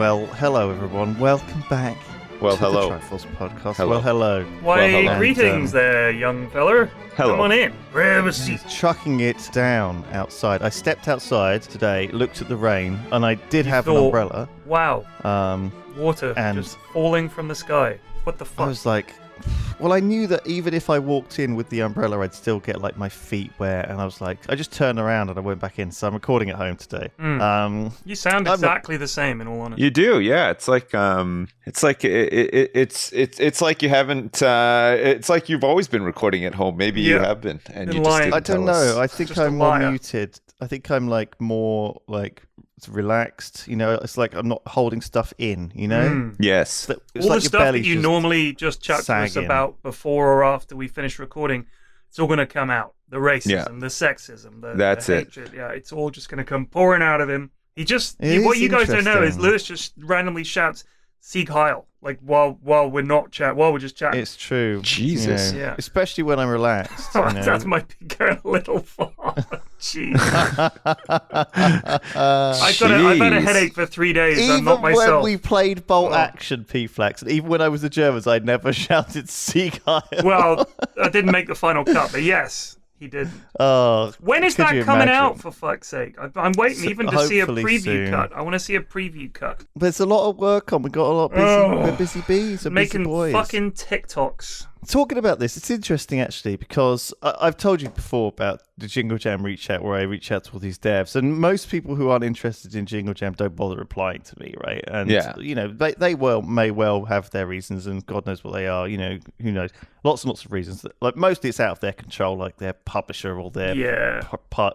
Well, hello everyone. Welcome back to hello. the Triforce podcast. Hello. Well, hello. Why, hello. greetings there, young feller. Hello. Come on in. Grab a seat. He's chucking it down outside. I stepped outside today, looked at the rain, and I did have an umbrella. Wow. Water and just falling from the sky. What the fuck? I was like, well, I knew that even if I walked in with the umbrella, I'd still get like my feet wet, and I was like, I just turned around and I went back in. So I'm recording at home today. You sound exactly the same, in all honesty. You do, yeah. It's like it's like you haven't. It's like you've always been recording at home. Maybe you have been, and Been you just lying. didn't I don't tell us. know. I think Just a I'm more liar. muted. I think I'm like more like relaxed. You know, it's like I'm not holding stuff in. You know, Yes. It's All like the your stuff belly's that you just normally just chat to us sagging. about before or after we finish recording, it's all going to come out. The racism, Yeah. the sexism, That's the it. hatred. Yeah, it's all just going to come pouring out of him. It What is you guys don't know is interesting. Lewis just randomly shouts Sieg Heil, like while we're just chatting. It's true. Jesus. You know, Yeah. Especially when I'm relaxed. Oh, you know. that might be going a little far. Jeez. I've had a Jeez. headache for 3 days. I'm Even not when myself. we played Bolt Oh. Action, P-Flax, and even when I was the Germans, I never shouted Sieg Heil. Well, I didn't make the final cut, but yes, he did. Oh, When is could that you coming imagine? out, for fuck's sake? I'm waiting even to see a hopefully preview soon. cut. I want to see a preview cut. There's a lot of work on. We got a lot busy. Oh. We're busy bees. We're busy Making boys. fucking TikToks. Talking about this, it's interesting actually because I've told you before about the Jingle Jam reach out where I reach out to all these devs, and most people who aren't interested in Jingle Jam don't bother replying to me, right? And you know, they may well have their reasons, and God knows what they are. You know, who knows? Lots and lots of reasons. Like mostly it's out of their control, like their publisher or their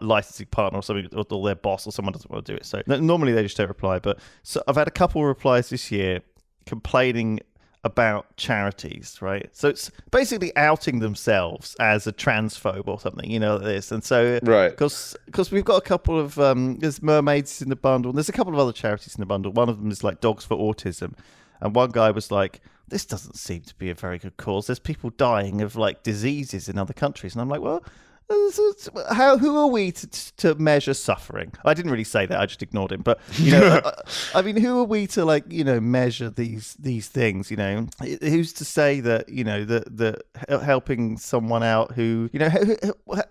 licensing partner or something, or their boss or someone doesn't want to do it. So normally they just don't reply. But so I've had a couple of replies this year complaining about charities, right? So it's basically outing themselves as a transphobe or something, you know, this. And so, Right. because we've got a couple of, there's Mermaids in the bundle, and there's a couple of other charities in the bundle. One of them is like Dogs for Autism. And one guy was like, this doesn't seem to be a very good cause. There's people dying of like diseases in other countries. And I'm like, well, who are we to measure suffering? I didn't really say that. I just ignored him. But you know, I mean, who are we to like measure these things? You know, who's to say that that helping someone out who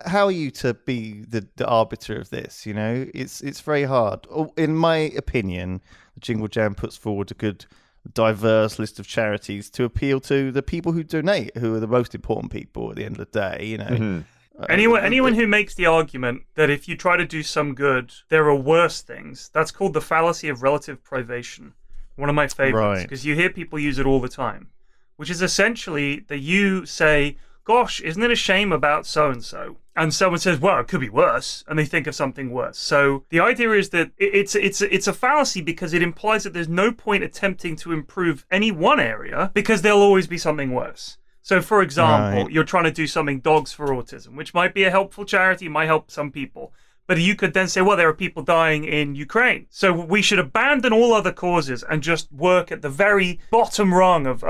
how are you to be the arbiter of this? You know, it's very hard. In my opinion, the Jingle Jam puts forward a good, diverse list of charities to appeal to the people who donate, who are the most important people at the end of the day. You know. Mm-hmm. Anyone who makes the argument that if you try to do some good, there are worse things, that's called the fallacy of relative privation. One of my favorites, because you hear people use it all the time, which is essentially that you say, gosh, isn't it a shame about so-and-so? And someone says, well, it could be worse, and they think of something worse. So the idea is that it's a fallacy because it implies that there's no point attempting to improve any one area because there'll always be something worse. So, for example, you're trying to do something, Dogs for Autism, which might be a helpful charity, might help some people. But you could then say, well, there are people dying in Ukraine. So we should abandon all other causes and just work at the very bottom rung of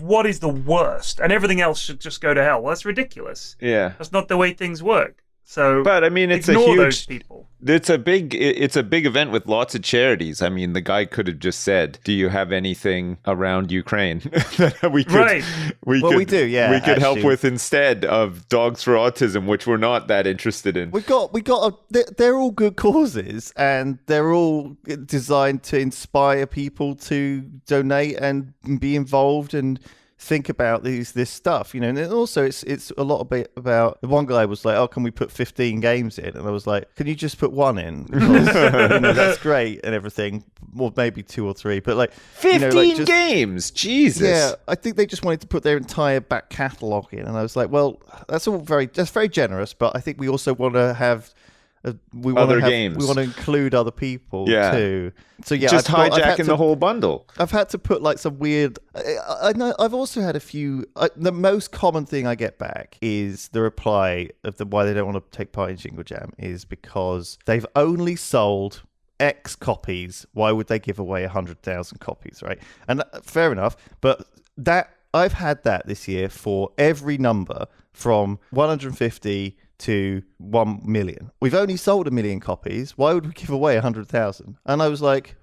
what is the worst. And everything else should just go to hell. Well, that's ridiculous. Yeah. That's not the way things work. So, but I mean, it's ignore a those huge. people. It's a big event with lots of charities. I mean, the guy could have just said, "Do you have anything around Ukraine that we could?" Right. We do. Yeah, we could help actually. with instead of Dogs for Autism, which we're not that interested in. They're all good causes, and they're all designed to inspire people to donate and be involved and think about this stuff, you know. And also it's a lot about, one guy was like, oh, can we put 15 games in? And I was like, can you just put one in? Because, that's great and everything, or maybe 2 or 3, but like 15 games, Jesus. Yeah, I think they just wanted to put their entire back catalogue in, and I was like, well, that's very generous, but I think we also want to have games. We want to include other people too. So yeah, just hijacking the whole bundle. I've had to put like some weird. I know. I've also had a few. The most common thing I get back is the reply of why they don't want to take part in Jingle Jam is because they've only sold X copies. Why would they give away 100,000 copies, right? And fair enough, but that I've had that this year for every number from 150 to 1 million. We've only sold 1 million copies. Why would we give away 100,000? And I was like,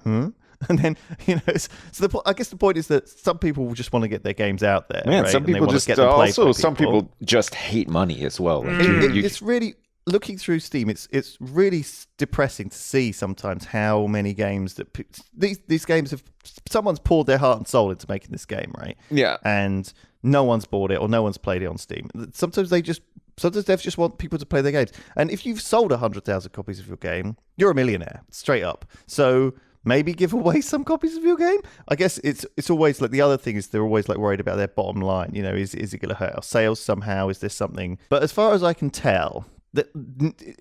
And then, I guess the point is that some people just want to get their games out there. Yeah, right? some And they people want to just get them played also by some people just hate money as well. Like It's really looking through Steam. It's really depressing to see sometimes how many games that these games have. Someone's poured their heart and soul into making this game, right? Yeah, and no one's bought it or no one's played it on Steam. Sometimes devs just want people to play their games. And if you've sold 100,000 copies of your game, you're a millionaire, straight up. So maybe give away some copies of your game. I guess it's always like the other thing is they're always like worried about their bottom line. Is it going to hurt our sales somehow? Is there something? But as far as I can tell, that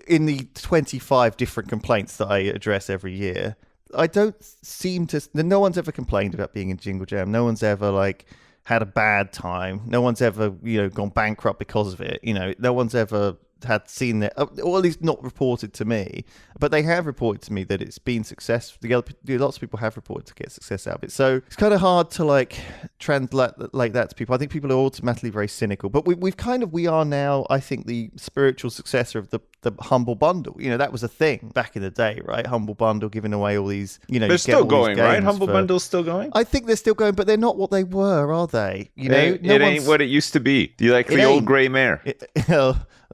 in the 25 different complaints that I address every year, I don't seem to. No one's ever complained about being in Jingle Jam. No one's ever like had a bad time. No one's ever gone bankrupt because of it. No one's ever had seen that, or at least not reported to me. But they have reported to me that it's been successful. Lots of people have reported to get success out of it. So it's kind of hard to like translate like that to people. I think people are automatically very cynical. But we are now, I think, the spiritual successor of the Humble Bundle. That was a thing back in the day, right? Humble Bundle giving away all these. They're still going, right? Humble Bundle's still going. I think they're still going, but they're not what they were, are they? It ain't what it used to be. Do you like the old grey mare?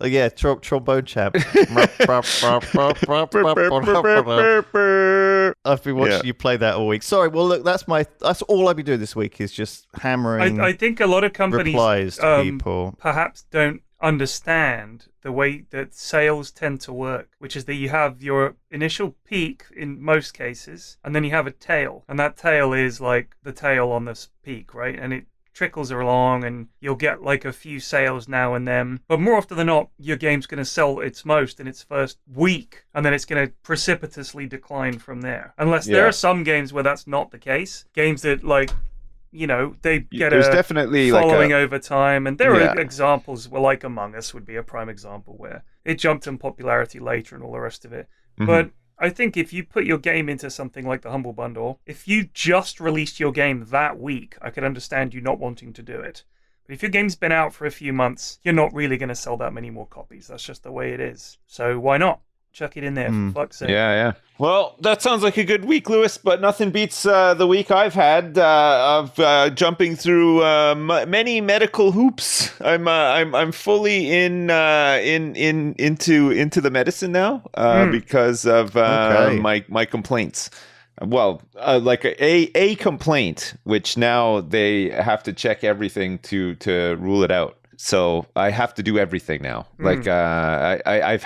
Yeah, trombone champ. I've been watching you play that all week. Sorry, well look, that's all I've been doing this week is just hammering. I think a lot of companies replies to people perhaps don't understand the way that sales tend to work, which is that you have your initial peak in most cases, and then you have a tail, and that tail is like the tail on this peak, right? And it trickles along and you'll get like a few sales now and then, but more often than not your game's going to sell its most in its first week, and then it's going to precipitously decline from there, unless there are some games where that's not the case. Games that like they get There's definitely following over time, and there are examples where like Among Us would be a prime example where it jumped in popularity later and all the rest of it. But I think if you put your game into something like the Humble Bundle, if you just released your game that week, I could understand you not wanting to do it. But if your game's been out for a few months, you're not really going to sell that many more copies. That's just the way it is. So why not? Chuck it in there, for fuck's sake. Yeah. Well, that sounds like a good week, Lewis, but nothing beats the week I've had of jumping through many medical hoops. I'm fully into the medicine now because of my complaints. Well, like a complaint, which now they have to check everything to rule it out. So I have to do everything now. Like I've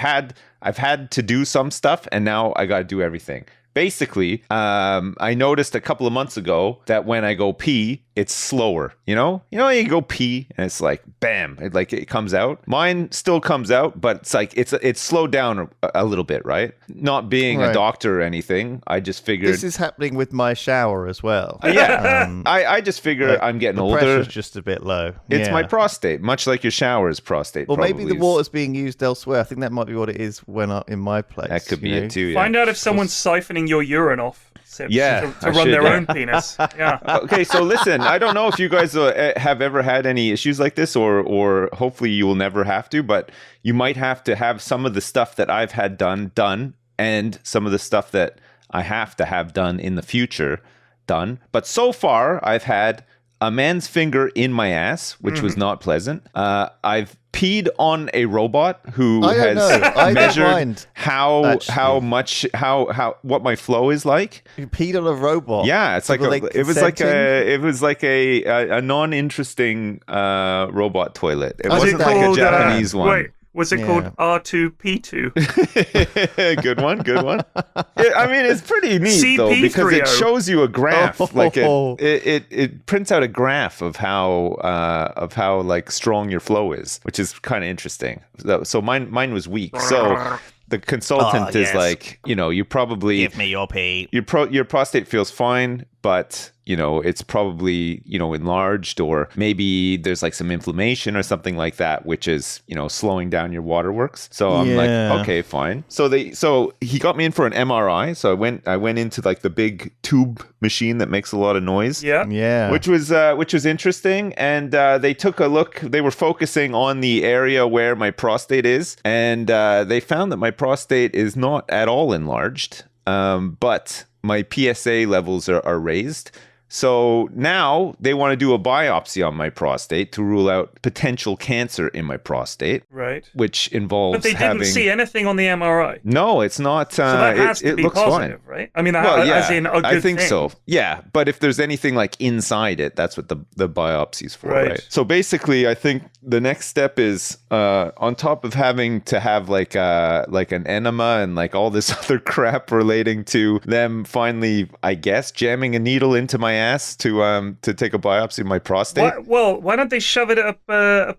had to do some stuff, and now I got to do everything. Basically, I noticed a couple of months ago that when I go pee, it's slower. You you go pee and it's like bam, it comes out. Mine still comes out, but it's like it's slowed down a little bit, right? Not being a doctor or anything, I just figured this is happening with my shower as well. I just figure I'm getting older. The pressure's just a bit low. It's my prostate, much like your shower's prostate. Or maybe the water's being used elsewhere. I think that might be what it is when in my place. That could be it too. Yeah. Find out if someone's siphoning your urine off. To run their own penis. Yeah. Okay, so listen, I don't know if you guys have ever had any issues like this, or hopefully you will never have to, but you might have to have some of the stuff that I've had done, and some of the stuff that I have to have done in the future done. But so far, I've had a man's finger in my ass, which was not pleasant. I've peed on a robot who has measured what my flow is like. You peed on a robot. Yeah, it's it was like a non-interesting robot toilet. It wasn't like a Japanese one. Wait. Was it called R2P2? Good one. I mean, it's pretty neat though, because it shows you a graph. It prints out a graph of how like strong your flow is, which is kind of interesting. So mine was weak. So the consultant is like, you probably give me your pee. Your prostate feels fine, but it's probably enlarged, or maybe there's like some inflammation or something like that, which is slowing down your waterworks. So I'm like, okay, fine. So he got me in for an MRI. So I went into like the big tube machine that makes a lot of noise. Yeah. Which was interesting. And they took a look. They were focusing on the area where my prostate is, and they found that my prostate is not at all enlarged. But my PSA levels are raised. So now they want to do a biopsy on my prostate to rule out potential cancer in my prostate. Right. Which involves But they didn't see anything on the MRI. No, it's not. So that has to it be looks positive, fine. Right? I mean, as in a good I think thing. so. Yeah, but if there's anything like inside it, that's what the biopsy's for, right? So basically, I think the next step is on top of having to have like an enema and like all this other crap relating to them finally, I guess, jamming a needle into my ass to take a biopsy of my prostate. Why don't they shove it up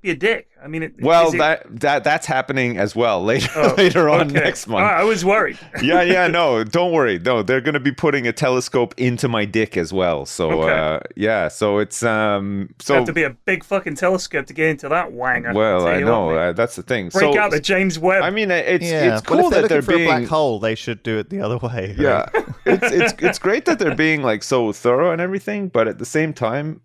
your dick? I mean, that's happening as well later on next month. I was worried. No, don't worry. No, they're going to be putting a telescope into my dick as well. So so it's you have to be a big fucking telescope to get into that wanger. Well, I know that's the thing. Break out the James Webb. I mean, it's cool that they're being a black hole. They should do it the other way. Right? Yeah, it's great that they're being like so thorough and everything, but at the same time,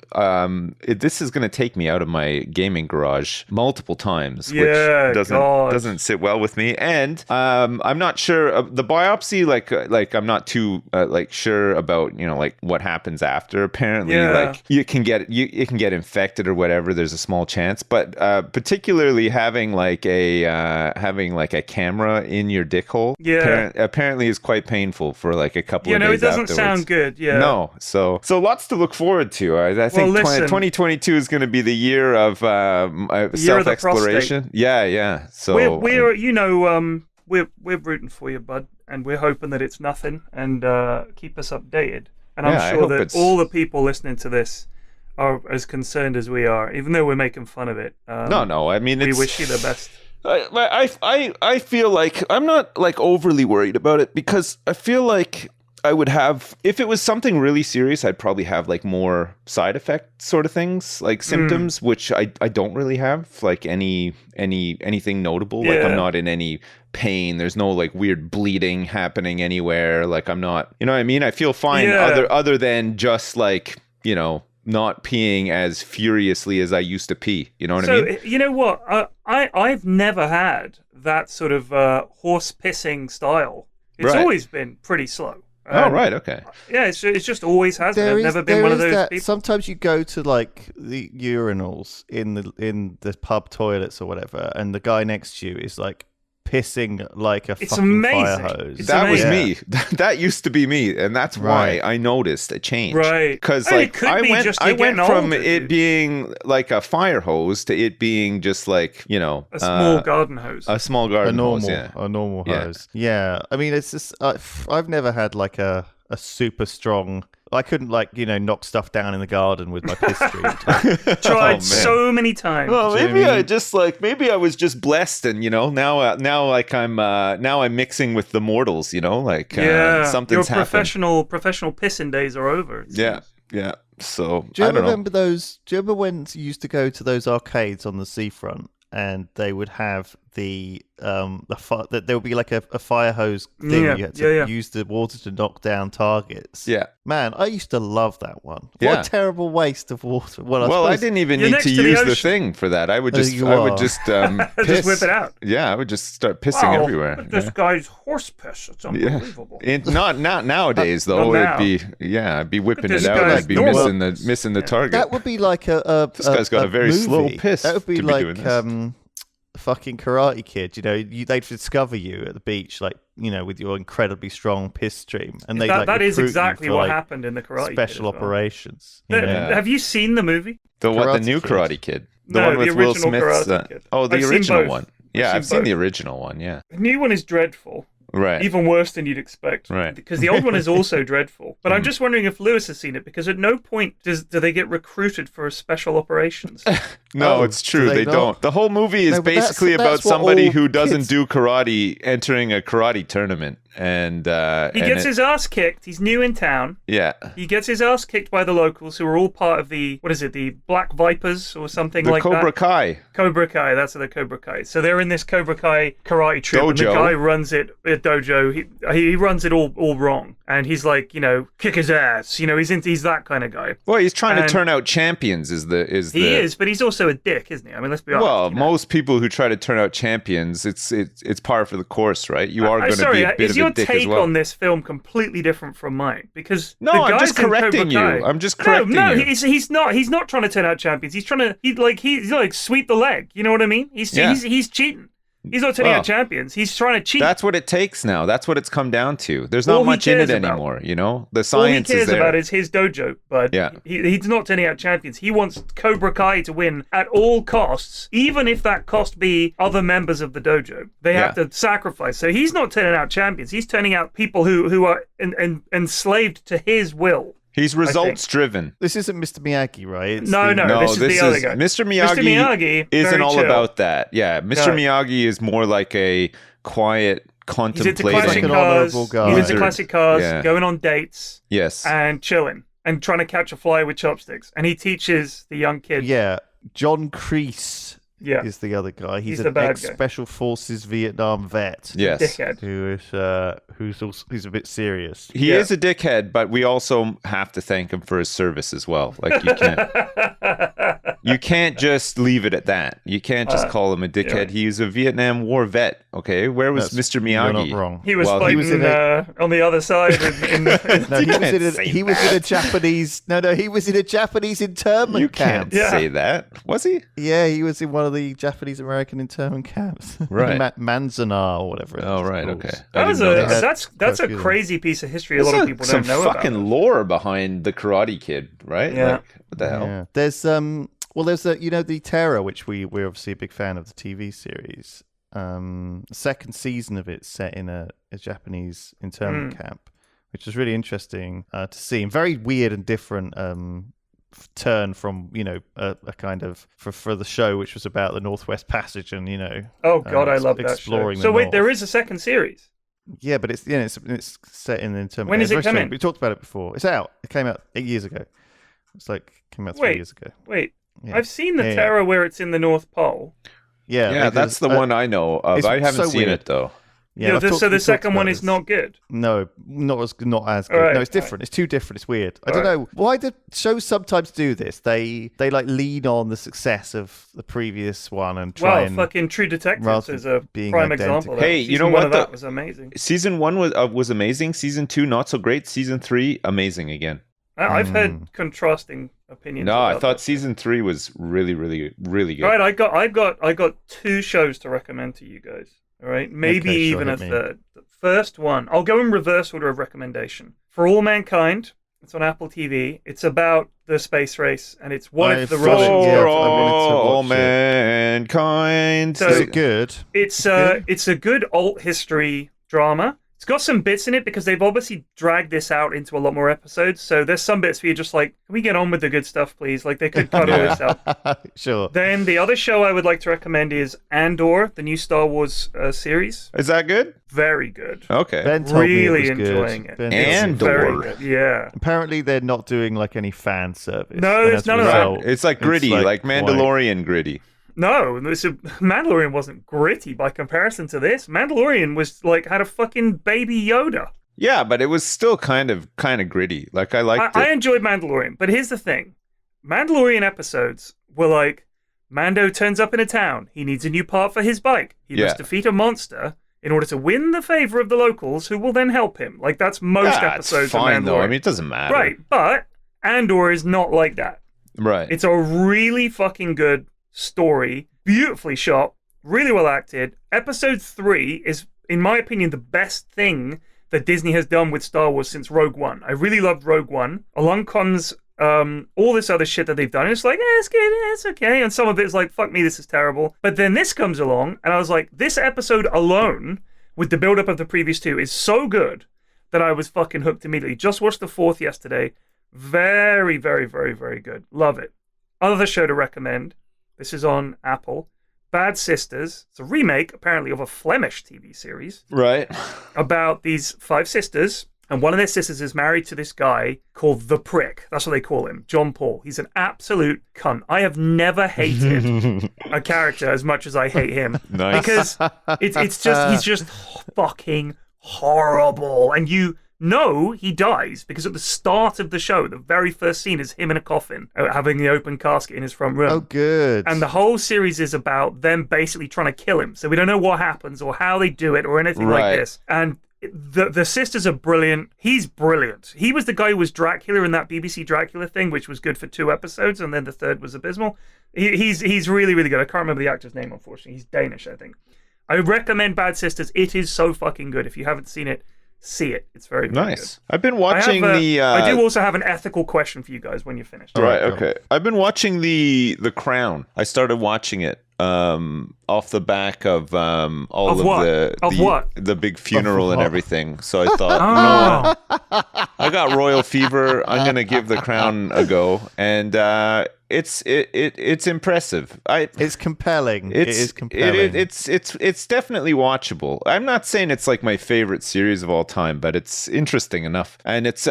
this is going to take me out of my gaming garage multiple times, which doesn't sit well with me. And I'm not sure the biopsy. Like I'm not too sure about like what happens after. Apparently, like it can get infected or whatever. There's a small chance, but particularly having like a camera in your dick hole, apparently is quite painful for like a couple of days. It doesn't afterwards. sound good. Yeah. No. So lots to look forward to. I think 2022 is going to be the year of self-exploration. Yeah. So we're rooting for you, bud, and we're hoping that it's nothing, and keep us updated. And I'm sure that all the people listening to this are as concerned as we are, even though we're making fun of it. No. I mean, we wish you the best. I feel like I'm not like overly worried about it because I feel like I would have, if it was something really serious, I'd probably have like more side effect sort of things, like symptoms, which I don't really have, like anything notable. Like I'm not in any pain. There's no like weird bleeding happening anywhere. Like I'm not, you know what I mean? I feel fine other than just like, not peeing as furiously as I used to pee. You know what I mean? You know what? I've never had that sort of horse pissing style. It's always been pretty slow. Right, okay. Yeah, it's just always has been. I've never been one of those people. Sometimes you go to like the urinals in the pub toilets or whatever, and the guy next to you is like pissing like a fucking fire hose. That was me. That used to be me, and that's why I noticed a change. Right, because like I went from it being like a fire hose to it being just like a small garden hose, a normal hose. Yeah, I mean it's just I've never had like a super strong. I couldn't knock stuff down in the garden with my piss stream. Tried so many times. Well, maybe maybe I was just blessed, and now I'm mixing with the mortals. Something's your happened. professional pissing days are over. Yeah. So do you remember those? Do you remember when you used to go to those arcades on the seafront, and they would have that there would be like a fire hose thing. You had to use the water to knock down targets. Yeah. Man, I used to love that one. What a terrible waste of water. I didn't even need to use the thing for that. I would just piss. Just whip it out. Yeah, I would just start pissing everywhere. This guy's horse piss. It's unbelievable. Not nowadays though. It'd be whipping it out. I'd be missing the target. That would be like this guy's got a very movie. slow piss. That would be like fucking Karate Kid. They'd discover you at the beach, like with your incredibly strong piss stream, and that is exactly what happened in the Karate Kid. Special operations. Have you seen the movie? The new Karate Kid? The one with Will Smith's. The original one. Yeah, I've seen the original one. Yeah, the new one is dreadful. Right. Even worse than you'd expect. Right. Because the old one is also dreadful. But I'm just wondering if Lewis has seen it, because at no point do they get recruited for special operations. No, it's true. They don't. The whole movie is basically about somebody who doesn't do karate entering a karate tournament. And he gets his ass kicked. He's new in town. Yeah. He gets his ass kicked by the locals, who are all part of the Black Vipers or something like that. Cobra Kai. Cobra Kai. That's the Cobra Kai. So they're in this Cobra Kai karate troupe. Dojo. And the guy runs it. Dojo. He runs it all wrong. And he's like, kick his ass. He's that kind of guy. Well, he's trying to turn out champions. He is, but he's also a dick, isn't he? I mean, let's be honest. Well, most people who try to turn out champions, it's par for the course, right? You are going to be a bit of your a dick take as well. on this film completely different from mine? Because No, the I'm guys just in Cobra correcting you. Kai- I'm just correcting no, you. he's not. He's not trying to turn out champions. He's trying to he's like sweep the leg. You know what I mean? He's cheating. He's not turning out champions. He's trying to cheat. That's what it takes now. That's what it's come down to. There's not much in it anymore, you know? The science is there. All he cares about is his dojo, but yeah. he's not turning out champions. He wants Cobra Kai to win at all costs, even if that cost be other members of the dojo. They have to sacrifice. So he's not turning out champions. He's turning out people who are enslaved to his will. He's results driven. This isn't Mr. Miyagi, right? No, this is the other guy. Mr. Miyagi isn't all about that. Yeah, Mr. Miyagi is more like a quiet, contemplating. He's like an honorable guy. He's into classic cars, going on dates. Yes. And chilling. And trying to catch a fly with chopsticks. And he teaches the young kid. Yeah, John Kreese. Is the other guy. He's an ex-Special Forces Vietnam vet. Yes. Dickhead. Who's a bit serious. He is a dickhead, but we also have to thank him for his service as well. Like, you can't just leave it at that. You can't just call him a dickhead. Yeah. He was a Vietnam War vet, okay? Where was Mr. Miyagi? You're not wrong. He was fighting on the other side. He was in a Japanese... No, he was in a Japanese internment camp. You can't say that. Was he? Yeah, he was in one of the Japanese-American internment camps. Right. Manzanar or whatever it is. Oh, right, okay. That's a crazy piece of history a lot of people don't know about. Some fucking lore behind the Karate Kid, right? Yeah. Like, what the hell? Yeah. There's the Terror, which we're obviously a big fan of the TV series. The second season of it set in a Japanese internment camp, which was really interesting to see, and very weird and different turn from a kind of for the show, which was about the Northwest Passage and oh god, I love that show. So wait, there is a second series. Yeah, but it's set in the internment. When is it coming? We talked about it before. It's out. It came out 8 years ago. It's came out 3 years ago. Wait, I've seen the Terror where it's in the North Pole. Yeah, that's the one I know of. I haven't seen it though. Yeah, so the second one is not good. No, not as good. Right, no, it's different. It's too different. It's weird. I don't know why do shows sometimes do this. They like lean on the success of the previous one and try and fucking True Detectives is a prime example. Hey, you know what? That was amazing. Season 1 was amazing. Season 2 not so great. Season 3 amazing again. I've heard contrasting opinions. No, I thought season 3 was really, really, really good. All right, I got 2 shows to recommend to you guys. All right, maybe even a third. The first one, I'll go in reverse order of recommendation. For All Mankind, it's on Apple TV. It's about the space race, and it's what if the Russians... For all mankind. So, is it good? It's a good alt history drama. It's got some bits in it because they've obviously dragged this out into a lot more episodes. So there's some bits where you're just like, can we get on with the good stuff, please? Like, they could cut all this out. Sure. Then the other show I would like to recommend is Andor, the new Star Wars series. Is that good? Very good. Okay. Ben told really me it was enjoying good. it. Andor. Yeah. Apparently they're not doing like any fan service. No, there's none of that. It's like gritty, like Mandalorian gritty. No, Mandalorian wasn't gritty by comparison to this. Mandalorian was had a fucking baby Yoda. Yeah, but it was still kind of gritty. Like, I liked it. I enjoyed Mandalorian, but here's the thing. Mandalorian episodes were like, Mando turns up in a town. He needs a new part for his bike. He must defeat a monster in order to win the favor of the locals who will then help him. Like, that's most episodes it's fine, of Mandalorian. though. I mean, it doesn't matter. Right, but Andor is not like that. Right. It's a really fucking good story, beautifully shot, really well acted. Episode 3 is, in my opinion, the best thing that Disney has done with Star Wars since Rogue One. I really loved Rogue One. Along comes all this other shit that they've done. And it's like, it's good, it's okay. And some of it is like, fuck me, this is terrible. But then this comes along, and I was like, this episode alone, with the build-up of the previous 2, is so good that I was fucking hooked immediately. Just watched the 4th yesterday. Very, very, very, very good. Love it. Other show to recommend. This is on Apple. Bad Sisters. It's a remake, apparently, of a Flemish TV series. Right. About these 5 sisters. And one of their sisters is married to this guy called The Prick. That's what they call him. John Paul. He's an absolute cunt. I have never hated a character as much as I hate him. Nice. Because he's just fucking horrible. And no, he dies, because at the start of the show, the very first scene is him in a coffin, having the open casket in his front room. Oh, good. And the whole series is about them basically trying to kill him. So we don't know what happens or how they do it or anything like this. And The sisters are brilliant. He's brilliant. He was the guy who was Dracula in that BBC Dracula thing, which was good for 2 episodes, and then the third was abysmal. He's really, really good. I can't remember the actor's name, unfortunately. He's Danish, I think. I recommend Bad Sisters. It is so fucking good. If you haven't seen it, see it. It's very, very nice. good. I've been watching I do also have an ethical question for you guys when you're finished. Right, okay. I've been watching the Crown. I started watching it off the back of all the big funeral and everything. So I thought, I got royal fever. I'm gonna give the Crown a go, and it's impressive. It's compelling. It is compelling. It's definitely watchable. I'm not saying it's like my favorite series of all time, but it's interesting enough, and it's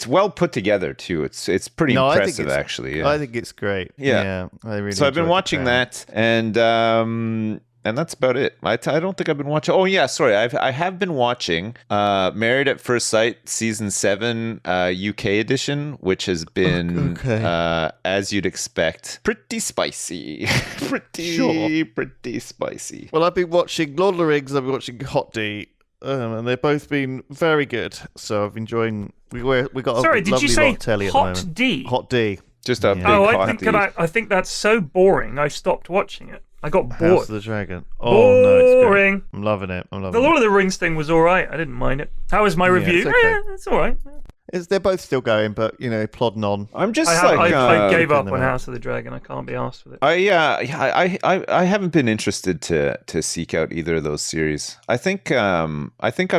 well put together too. It's pretty impressive, actually. Yeah. I think it's great. Yeah, I really. So I've been watching that, and that's about it. I don't think I've been watching. Oh yeah, sorry. I have been watching Married at First Sight season 7 UK edition, which has been as you'd expect, pretty spicy. Pretty spicy. Well, I've been watching Lord of the Rings. I've been watching Hot D. And they've both been very good. So I've enjoyed. We got Sorry, a did lovely you say lot of telly Hot at the moment. D? Hot D. Just a big hot D. I think that's so boring. I stopped watching it. I got bored. House of the Dragon. Oh no, it's boring. great. I'm loving it. The Lord of the Rings thing was all right. I didn't mind it. How was my review? It's okay. It's all right. They're both still going, but plodding on. I'm just I gave up on House of the Dragon. I can't be asked with it. I haven't been interested to seek out either of those series. I think I'm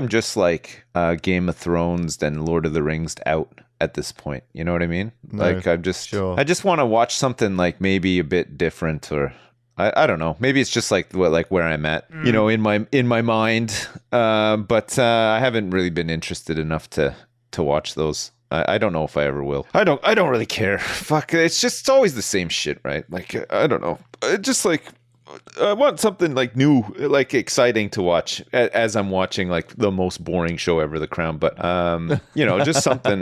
just like Game of Thrones and Lord of the Rings out at this point. You know what I mean? No, like I just want to watch something like maybe a bit different, or I don't know. Maybe it's just like where I'm at, in my mind. But I haven't really been interested enough to watch those. I don't know if I ever will. I don't really care. Fuck, it's always the same shit, right? Like I don't know. Just like I want something like new, like exciting to watch as I'm watching like the most boring show ever, The Crown. But just something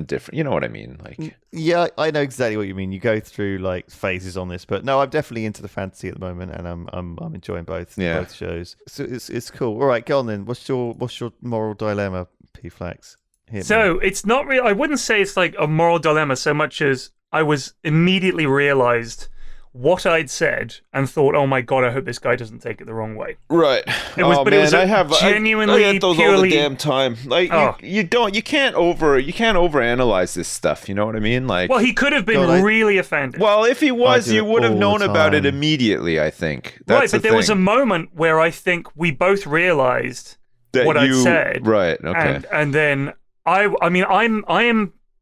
different. You know what I mean? Like yeah, I know exactly what you mean. You go through like phases on this, but no, I'm definitely into the fantasy at the moment, and I'm enjoying both shows. So it's cool. All right, go on then. What's your moral dilemma, P Flax? So it's not real. I wouldn't say it's like a moral dilemma so much as I was immediately realized what I'd said and thought, oh my god, I hope this guy doesn't take it the wrong way. Right. It was genuinely I get those purely all the damn time. Like you can't overanalyze this stuff. You know what I mean? Like, well, he could have been really offended. Well, if he was, you would have known about it immediately. I think. That's but there was a moment where I think we both realized what I'd said. Right. Okay. And then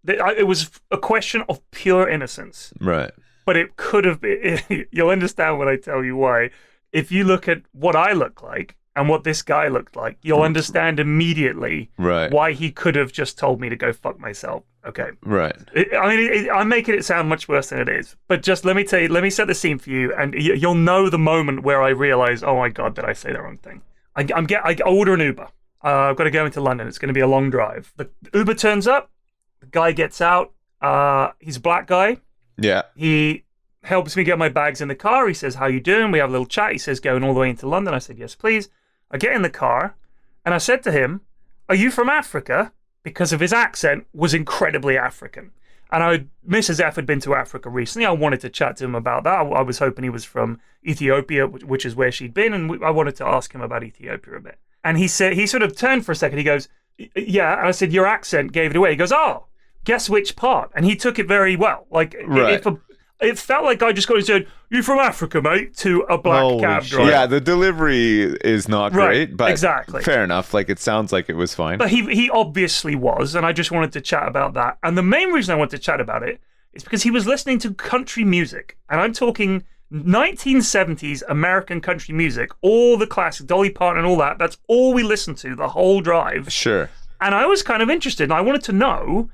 it was a question of pure innocence. Right. But it could have been, you'll understand when I tell you why. If you look at what I look like and what this guy looked like, you'll understand immediately why he could have just told me to go fuck myself. Okay. Right. I'm making it sound much worse than it is. But just let me set the scene for you, and you'll know the moment where I realize, oh my God, did I say the wrong thing? I order an Uber. I've got to go into London. It's going to be a long drive. The Uber turns up. The guy gets out. He's a black guy. Yeah. He helps me get my bags in the car. He says, how you doing? We have a little chat. He says, going all the way into London. I said, yes, please. I get in the car, and I said to him, are you from Africa? Because of his accent was incredibly African. And Mrs. F had been to Africa recently. I wanted to chat to him about that. I was hoping he was from Ethiopia, which is where she'd been, and I wanted to ask him about Ethiopia a bit. And he sort of turned for a second. He goes, yeah. And I said, your accent gave it away. He goes, oh, guess which part? And he took it very well. Like, it felt like I just got and said, you from Africa, mate, to a black cab driver. Yeah, the delivery is not great, but exactly. Fair enough. Like, it sounds like it was fine. But he obviously was, and I just wanted to chat about that. And the main reason I wanted to chat about it is because he was listening to country music. And I'm talking 1970s American country music, all the classic, Dolly Parton and all that. That's all we listened to the whole drive. Sure. And I was kind of interested, and I wanted to know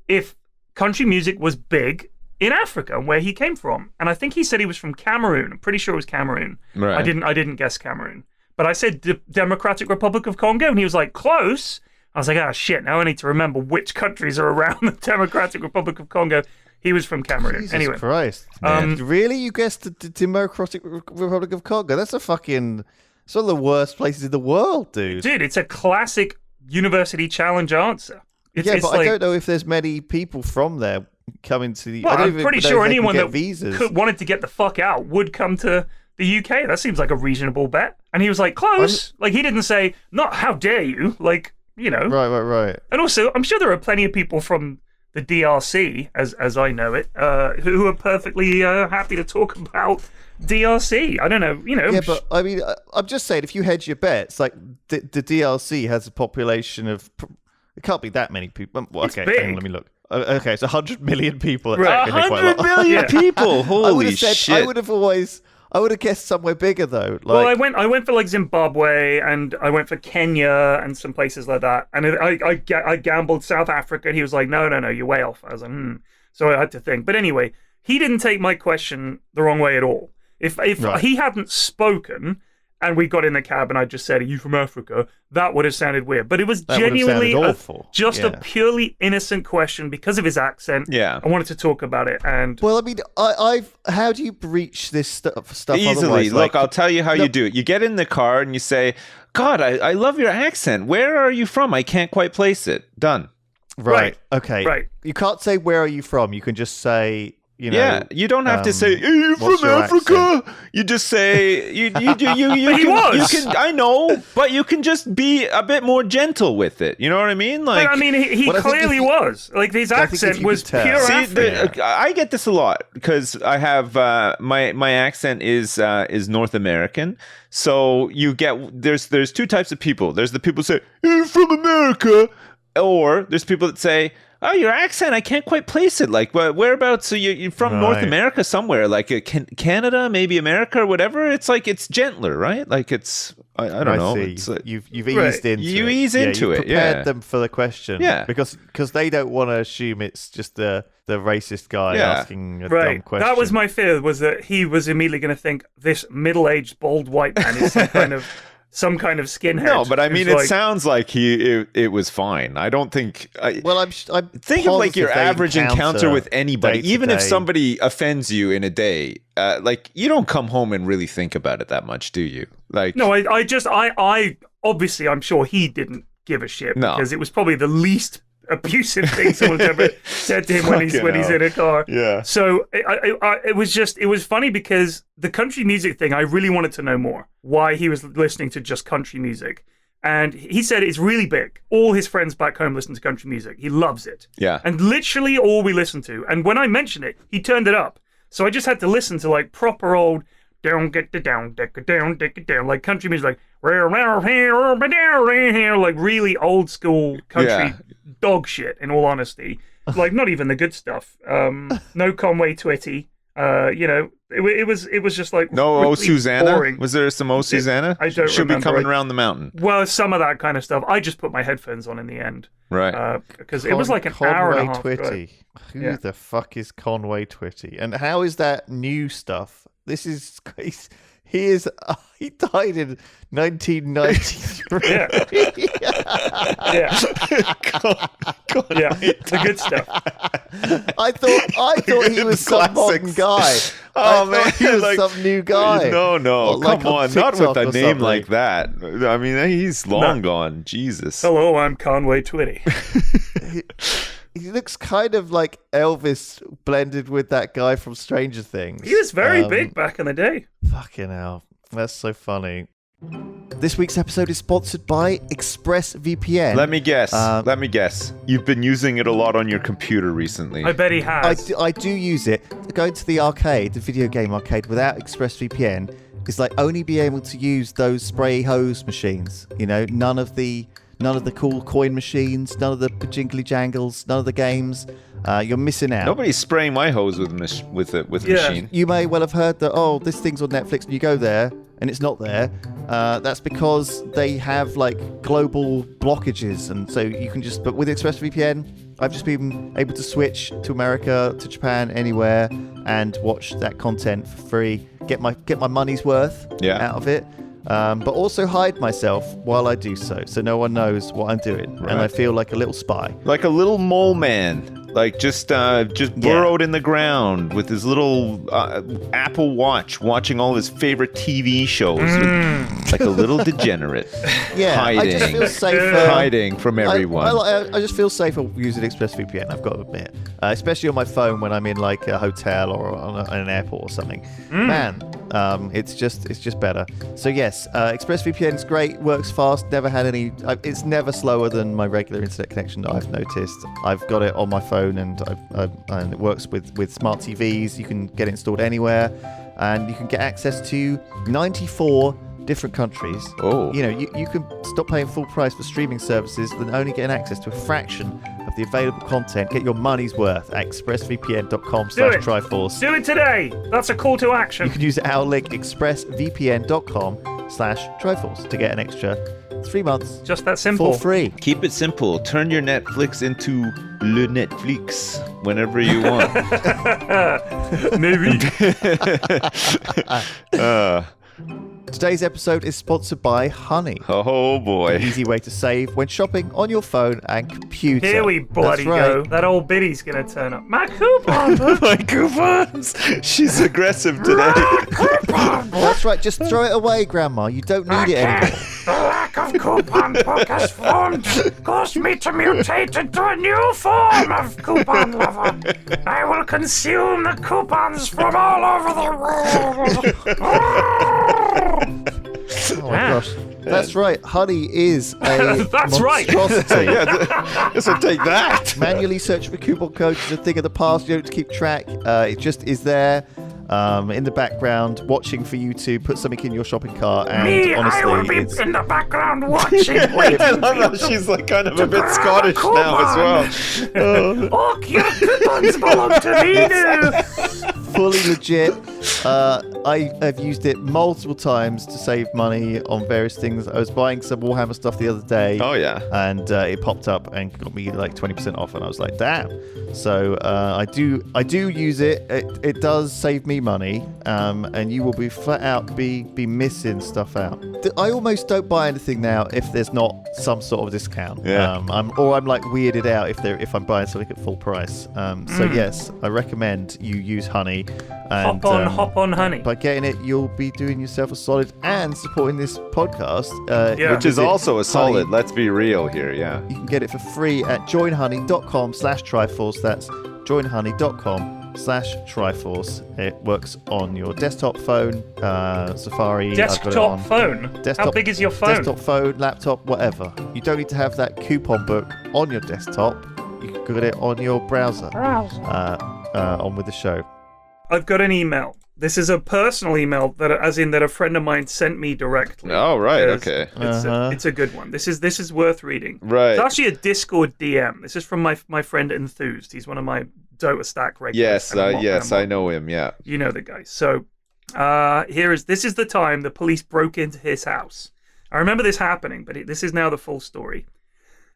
if country music was big in Africa and where he came from. And I think he said he was from Cameroon. I'm pretty sure it was Cameroon. Right. I didn't guess Cameroon. But I said Democratic Republic of Congo, and he was like, close. I was like, shit, now I need to remember which countries are around the Democratic Republic of Congo. He was from Cameroon. Jesus anyway. Christ. Really? You guessed the Democratic Republic of Congo? That's a fucking... It's one of the worst places in the world, dude. Dude, it's a classic university challenge answer. It's but like, I don't know if there's many people from there coming to the... Well, I'm pretty sure anyone that visas. wanted to get the fuck out would come to the UK. That seems like a reasonable bet. And he was like, close. Like, he didn't say, not how dare you. Like, you know. Right. And also, I'm sure there are plenty of people from the DRC, as I know it, who are perfectly happy to talk about DRC. I don't know, you know. Yeah, but I mean, I'm just saying, if you hedge your bets, like the DRC has a population of... It can't be that many people. Well, okay, hang on, let me look. Okay, it's 100 million people. Right. 100 million people. Holy shit! I would have guessed somewhere bigger though. Like, well, I went for like Zimbabwe, and I went for Kenya and some places like that. And I gambled South Africa, and he was like, no, you're way off. I was like, So I had to think. But anyway, he didn't take my question the wrong way at all. If he hadn't spoken, and we got in the cab and I just said, are you from Africa? That would have sounded weird. But it was genuinely just a purely innocent question because of his accent. Yeah. I wanted to talk about it. And well, I mean, how do you breach this stuff easily? Otherwise? Look, I'll tell you how you do it. You get in the car and you say, God, I love your accent. Where are you from? I can't quite place it. Done. Right. Okay. Right. You can't say, where are you from? You can just say... You know, yeah, you don't have to say, "Are you from Africa?" Accent? You just say, "You can." I know, but you can just be a bit more gentle with it. You know what I mean? Like, but, I mean, he clearly was. Like, his accent was pure African. I get this a lot because I have my accent is North American. So you get there's two types of people. There's the people who say, "You're from America," or there's people that say, oh, your accent, I can't quite place it. Like, whereabouts? So you're from North America somewhere, like Canada, maybe America or whatever. It's like, it's gentler, right? Like, it's, I don't know. It's like, you've eased into it. You ease into it, prepared them for the question. Yeah. Because they don't want to assume it's just the racist guy asking a dumb question. That was my fear, was that he was immediately going to think this middle-aged, bald white man is some kind of skinhead. No, but I mean, it sounds like it was fine. I don't think. I'm think of like your average encounter with anybody, even if somebody offends you in a day. Like, you don't come home and really think about it that much, do you? Like, no, I obviously, I'm sure he didn't give a shit because it was probably the least abusive thing someone's ever said to him when he's in a car. Yeah. So it was funny because the country music thing, I really wanted to know more. Why he was listening to just country music. And he said it's really big. All his friends back home listen to country music. He loves it. Yeah. And literally all we listen to. And when I mentioned it, he turned it up. So I just had to listen to like proper old down, get the down, dick down, like country music, like really old school country dog shit, in all honesty. Like, not even the good stuff. No Conway Twitty. You know, it was just like no really Oh Susanna. Boring. Was there some Oh Susanna? I don't She'll remember. be coming around the mountain. Well, some of that kind of stuff. I just put my headphones on in the end. Right. Because it was like an hour and a half. Twitty. Who the fuck is Conway Twitty? And how is that new stuff? This is... He died in 1993. Yeah. The good stuff. I thought he was some modern guy. Oh man, he was some new guy. No, like come on, not with a name like that. I mean, he's long gone. Jesus. Hello, I'm Conway Twitty. He looks kind of like Elvis blended with that guy from Stranger Things. He was very big back in the day. Fucking hell. That's so funny. This week's episode is sponsored by ExpressVPN. Let me guess. You've been using it a lot on your computer recently. I bet he has. I do use it. Going to the arcade, the video game arcade, without ExpressVPN is like only being able to use those spray hose machines. You know, none of the cool coin machines, none of the jingly jangles, none of the games. You're missing out. Nobody's spraying my hose with a machine. You may well have heard that, this thing's on Netflix, and you go there, and it's not there. That's because they have, like, global blockages, and so you can just... But with ExpressVPN, I've just been able to switch to America, to Japan, anywhere, and watch that content for free, get my money's worth out of it. But also hide myself while I do so no one knows what I'm doing. Right. And I feel like a little spy. Like a little mole man. like just burrowed in the ground with his little Apple Watch, watching all his favorite TV shows, like a little degenerate. Hiding, I just feel safer. Hiding from everyone. I just feel safer using ExpressVPN, I've got to admit. Especially on my phone when I'm in like a hotel or on an airport or something. Man, it's just better. So yes, ExpressVPN is great, works fast, never had any... it's never slower than my regular internet connection that I've noticed. I've got it on my phone and it works with smart TVs. You can get it installed anywhere and you can get access to 94 different countries. Oh. You know, you can stop paying full price for streaming services and only getting access to a fraction of the available content. Get your money's worth at expressvpn.com/Triforce. Do it today. That's a call to action. You can use our link expressvpn.com/Triforce to get an extra 3 months. Just that simple. For free. Keep it simple. Turn your Netflix into Le Netflix whenever you want. Maybe. Today's episode is sponsored by Honey. Oh boy. An easy way to save when shopping on your phone and computer. Here we bloody go. That old biddy's gonna turn up. My coupons! My coupons! She's aggressive today. That's right, just throw it away, Grandma. You don't need it anymore. The lack of coupon book has formed caused me to mutate into a new form of coupon lover. I will consume the coupons from all over the world. Oh my gosh. That's right. Honey is a That's monstrosity. Yes, I'll take that. Manually search for coupon codes is a thing of the past. You don't have to keep track. It just is there in the background, watching for you to put something in your shopping cart. And honestly, I will be in the background watching. I love how she's like kind of a bit Scottish now as well. Oh, your coupons belong to me now. Fully legit. I have used it multiple times to save money on various things. I was buying some Warhammer stuff the other day. Oh yeah. And it popped up and got me like 20% off, and I was like, damn. So I do use it. It does save me money, and you will be flat out be missing stuff out. I almost don't buy anything now if there's not some sort of discount. Yeah. I'm like weirded out if I'm buying something at full price. So yes, I recommend you use Honey. And, hop on Honey. By getting it, you'll be doing yourself a solid and supporting this podcast. Which is also a solid. Let's be real here. Yeah. You can get it for free at joinhoney.com/Triforce. That's joinhoney.com/Triforce. It works on your desktop phone, Safari. Desktop phone? How big is your phone? Desktop phone, laptop, whatever. You don't need to have that coupon book on your desktop. You can get it on your browser. On with the show. I've got an email. This is a personal email that a friend of mine sent me directly. Oh, right. Okay. It's a good one. This is worth reading. Right. It's actually a Discord DM. This is from my friend Enthused. He's one of my Dota Stack regulars. Yes, I know him. Yeah. You know the guy. So, this is the time the police broke into his house. I remember this happening, but this is now the full story.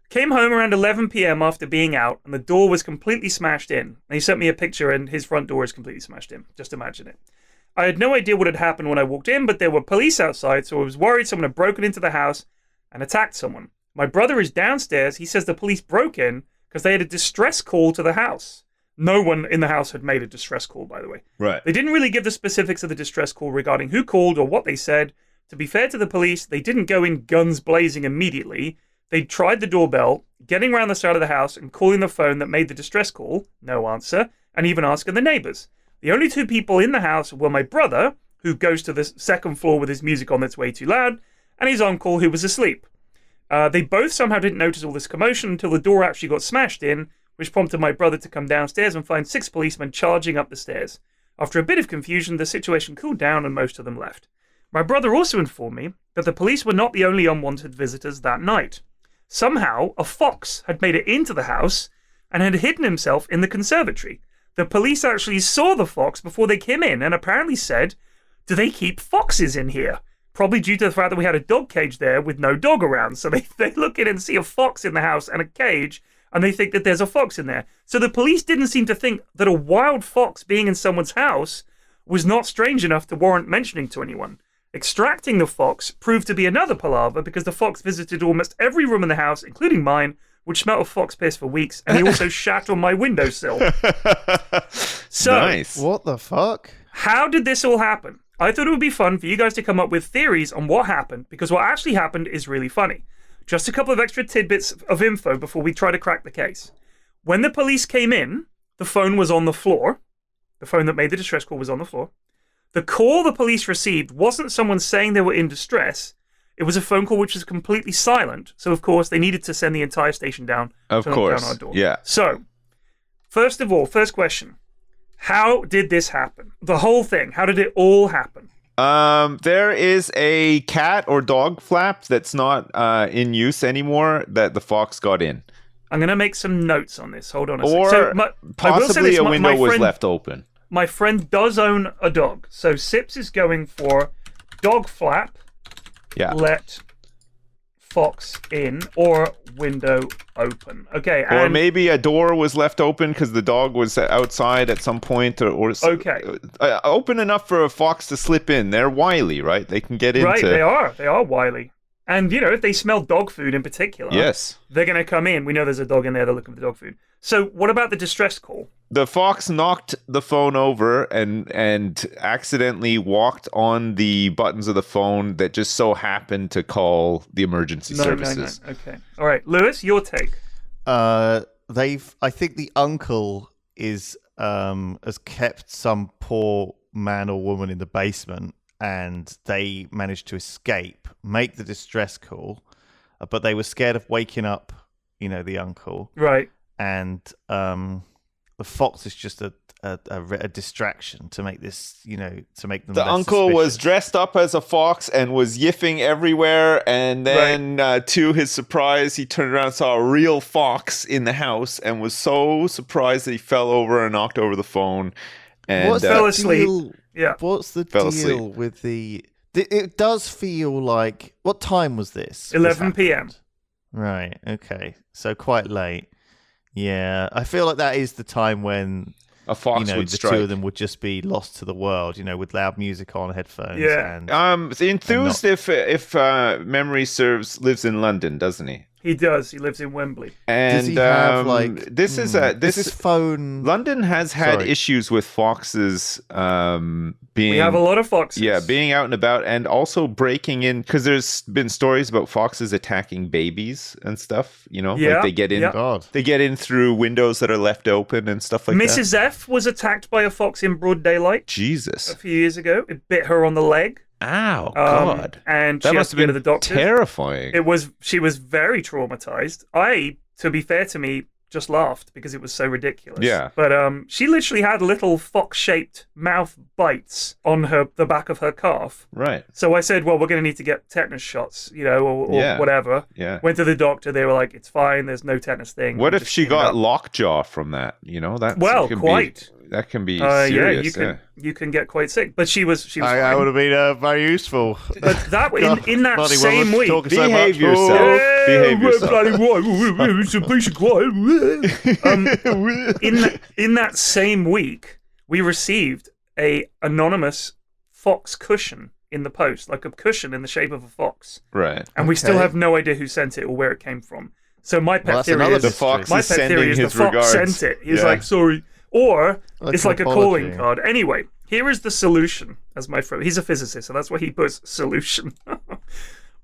Came home around 11 p.m. after being out, and the door was completely smashed in. And he sent me a picture, and his front door is completely smashed in. Just imagine it. I had no idea what had happened when I walked in, but there were police outside, so I was worried someone had broken into the house and attacked someone. My brother is downstairs. He says the police broke in because they had a distress call to the house. No one in the house had made a distress call, by the way. Right. They didn't really give the specifics of the distress call regarding who called or what they said. To be fair to the police, they didn't go in guns blazing immediately. They tried the doorbell, getting around the side of the house and calling the phone that made the distress call, no answer, and even asking the neighbors. The only two people in the house were my brother, who goes to the second floor with his music on that's way too loud, and his uncle, who was asleep. They both somehow didn't notice all this commotion until the door actually got smashed in, which prompted my brother to come downstairs and find 6 policemen charging up the stairs. After a bit of confusion, the situation cooled down and most of them left. My brother also informed me that the police were not the only unwanted visitors that night. Somehow, a fox had made it into the house and had hidden himself in the conservatory. The police actually saw the fox before they came in and apparently said, "Do they keep foxes in here?" Probably due to the fact that we had a dog cage there with no dog around. So they look in and see a fox in the house and a cage, and they think that there's a fox in there. So the police didn't seem to think that a wild fox being in someone's house was not strange enough to warrant mentioning to anyone. Extracting the fox proved to be another palaver because the fox visited almost every room in the house, including mine, which smelled of fox piss for weeks, and he also shat on my windowsill. So, nice. What the fuck? How did this all happen? I thought it would be fun for you guys to come up with theories on what happened, because what actually happened is really funny. Just a couple of extra tidbits of info before we try to crack the case. When the police came in, the phone was on the floor. The phone that made the distress call was on the floor. The call the police received wasn't someone saying they were in distress. It was a phone call which was completely silent. So, of course, they needed to send the entire station down of to knock course. down our door. Yeah. So, first of all, first question. How did this happen? The whole thing. How did it all happen? There is a cat or dog flap that's not in use anymore that the fox got in. I'm going to make some notes on this. Hold on a or second. So possibly a window was left open. My friend does own a dog. So Sips is going for dog flap, let fox in, or window open. Okay. Or maybe a door was left open because the dog was outside at some point. Or okay. Open enough for a fox to slip in. They're wily, right? They can get into... Right, they are. They are wily. And, you know, if they smell dog food in particular, yes, they're going to come in. We know there's a dog in there. They're looking for the dog food. So what about the distress call? The fox knocked the phone over and accidentally walked on the buttons of the phone that just so happened to call the emergency services. No. Okay. All right. Lewis, your take. I think the uncle has kept some poor man or woman in the basement, and they managed to escape, make the distress call, but they were scared of waking up, you know, the uncle. Right. And the fox is just a distraction to make this, you know, to make them. The uncle suspicious. was dressed up as a fox and was yiffing everywhere, and then to his surprise, he turned around and saw a real fox in the house and was so surprised that he fell over and knocked over the phone. And fell asleep. Yeah. What's the deal with the? It does feel like, what time was this? 11 p.m. Right. Okay. So quite late. Yeah, I feel like that is the time when a fox would strike. The two of them would just be lost to the world, you know, with loud music on headphones. Yeah. Enthused, if memory serves, lives in London, doesn't he? He does. He lives in Wembley. And does he have this is phone. London has had issues with foxes being. We have a lot of foxes. Yeah, being out and about, and also breaking in, because there's been stories about foxes attacking babies and stuff. You know, like they get in. God. They get in through windows that are left open and stuff like that. Mrs. F was attacked by a fox in broad daylight. Jesus. A few years ago, it bit her on the leg. Ow, God. And that she must had to go to the doctor. Terrifying. She was very traumatized. I, to be fair to me, just laughed because it was so ridiculous. Yeah. But she literally had little fox-shaped mouth bites on the back of her calf. Right. So I said, well, we're going to need to get tetanus shots, you know, or whatever. Yeah. Went to the doctor. They were like, it's fine. There's no tetanus thing. What if she got lockjaw from that? You know, that that can be serious. You can get quite sick. But she was fine. That would have been very useful. But that in that same week, behave yourself. Behave yourself. In that same week, we received a anonymous fox cushion in the post, like a cushion in the shape of a fox. Right. And we still have no idea who sent it or where it came from. So my pet theory is the fox sent it. He was like, sorry. Or it's like a calling card. Anyway, here is the solution, as my friend. He's a physicist, so that's why he puts solution.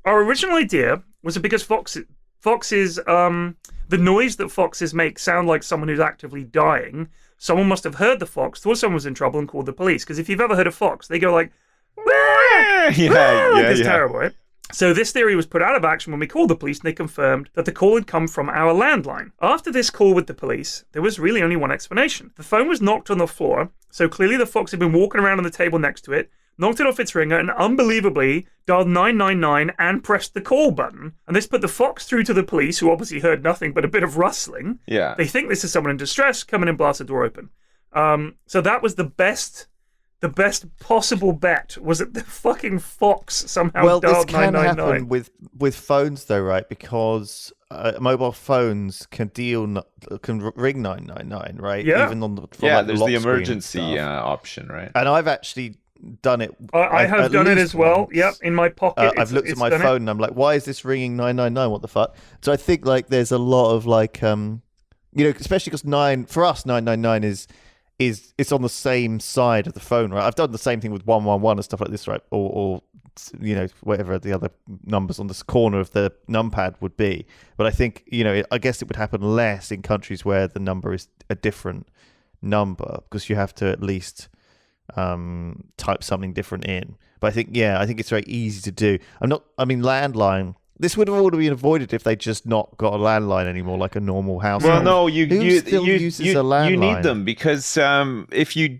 Our original idea was because foxes, the noise that foxes make sound like someone who's actively dying. Someone must have heard the fox, thought someone was in trouble, and called the police. Because if you've ever heard a fox, they go like, it's terrible, right? So this theory was put out of action when we called the police, and they confirmed that the call had come from our landline. After this call with the police, there was really only one explanation. The phone was knocked on the floor, so clearly the fox had been walking around on the table next to it, knocked it off its ringer, and unbelievably dialed 999 and pressed the call button. And this put the fox through to the police, who obviously heard nothing but a bit of rustling. Yeah. They think this is someone in distress, come in and blast the door open. So that was the best possible bet, was that the fucking fox somehow dialed 999. Well, this can happen with phones, though, right? Because mobile phones can ring 999, right? Yeah. Even on the there's lock the screen emergency option, right? And I've actually done it. I have done it as well. Once. Yep, in my pocket. I've looked at my phone and I'm like, why is this ringing 999? What the fuck? So I think like there's a lot of like, especially because 999 is it's on the same side of the phone, right? I've done the same thing with 111 and stuff like this, right? Or whatever the other numbers on this corner of the numpad would be. But I think, I guess it would happen less in countries where the number is a different number because you have to at least type something different in. But I think it's very easy to do. Landline. This would have already been avoided if they just not got a landline anymore, like a normal house. Well, no, you uses a landline? You need them because if you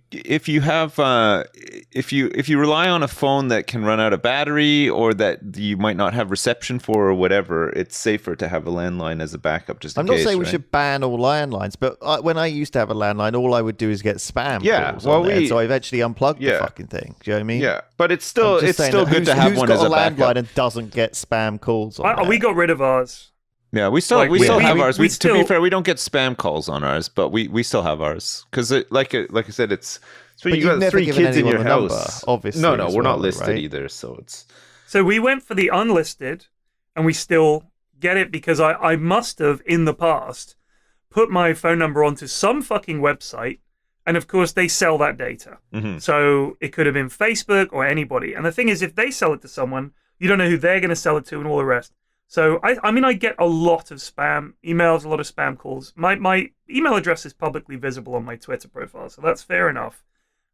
rely on a phone that can run out of battery or that you might not have reception for or whatever, it's safer to have a landline as a backup. Just in case, I'm not saying we right? should ban all landlines, but when I used to have a landline, all I would do is get spam calls on there, so I eventually unplugged the fucking thing. Do you know what I mean? Yeah, but it's still good to have one as a backup. Who's got a landline and doesn't get spam calls? We got rid of ours. Yeah, we still have ours. To be fair, we don't get spam calls on ours, but we still have ours because, like I said, it's so you got 3 kids in your house. Number, obviously, no, we're not listed right? either. So it's we went for the unlisted, and we still get it because I must have in the past put my phone number onto some fucking website, and of course they sell that data. Mm-hmm. So it could have been Facebook or anybody. And the thing is, if they sell it to someone, you don't know who they're going to sell it to and all the rest. So, I get a lot of spam emails, a lot of spam calls. My email address is publicly visible on my Twitter profile, so that's fair enough.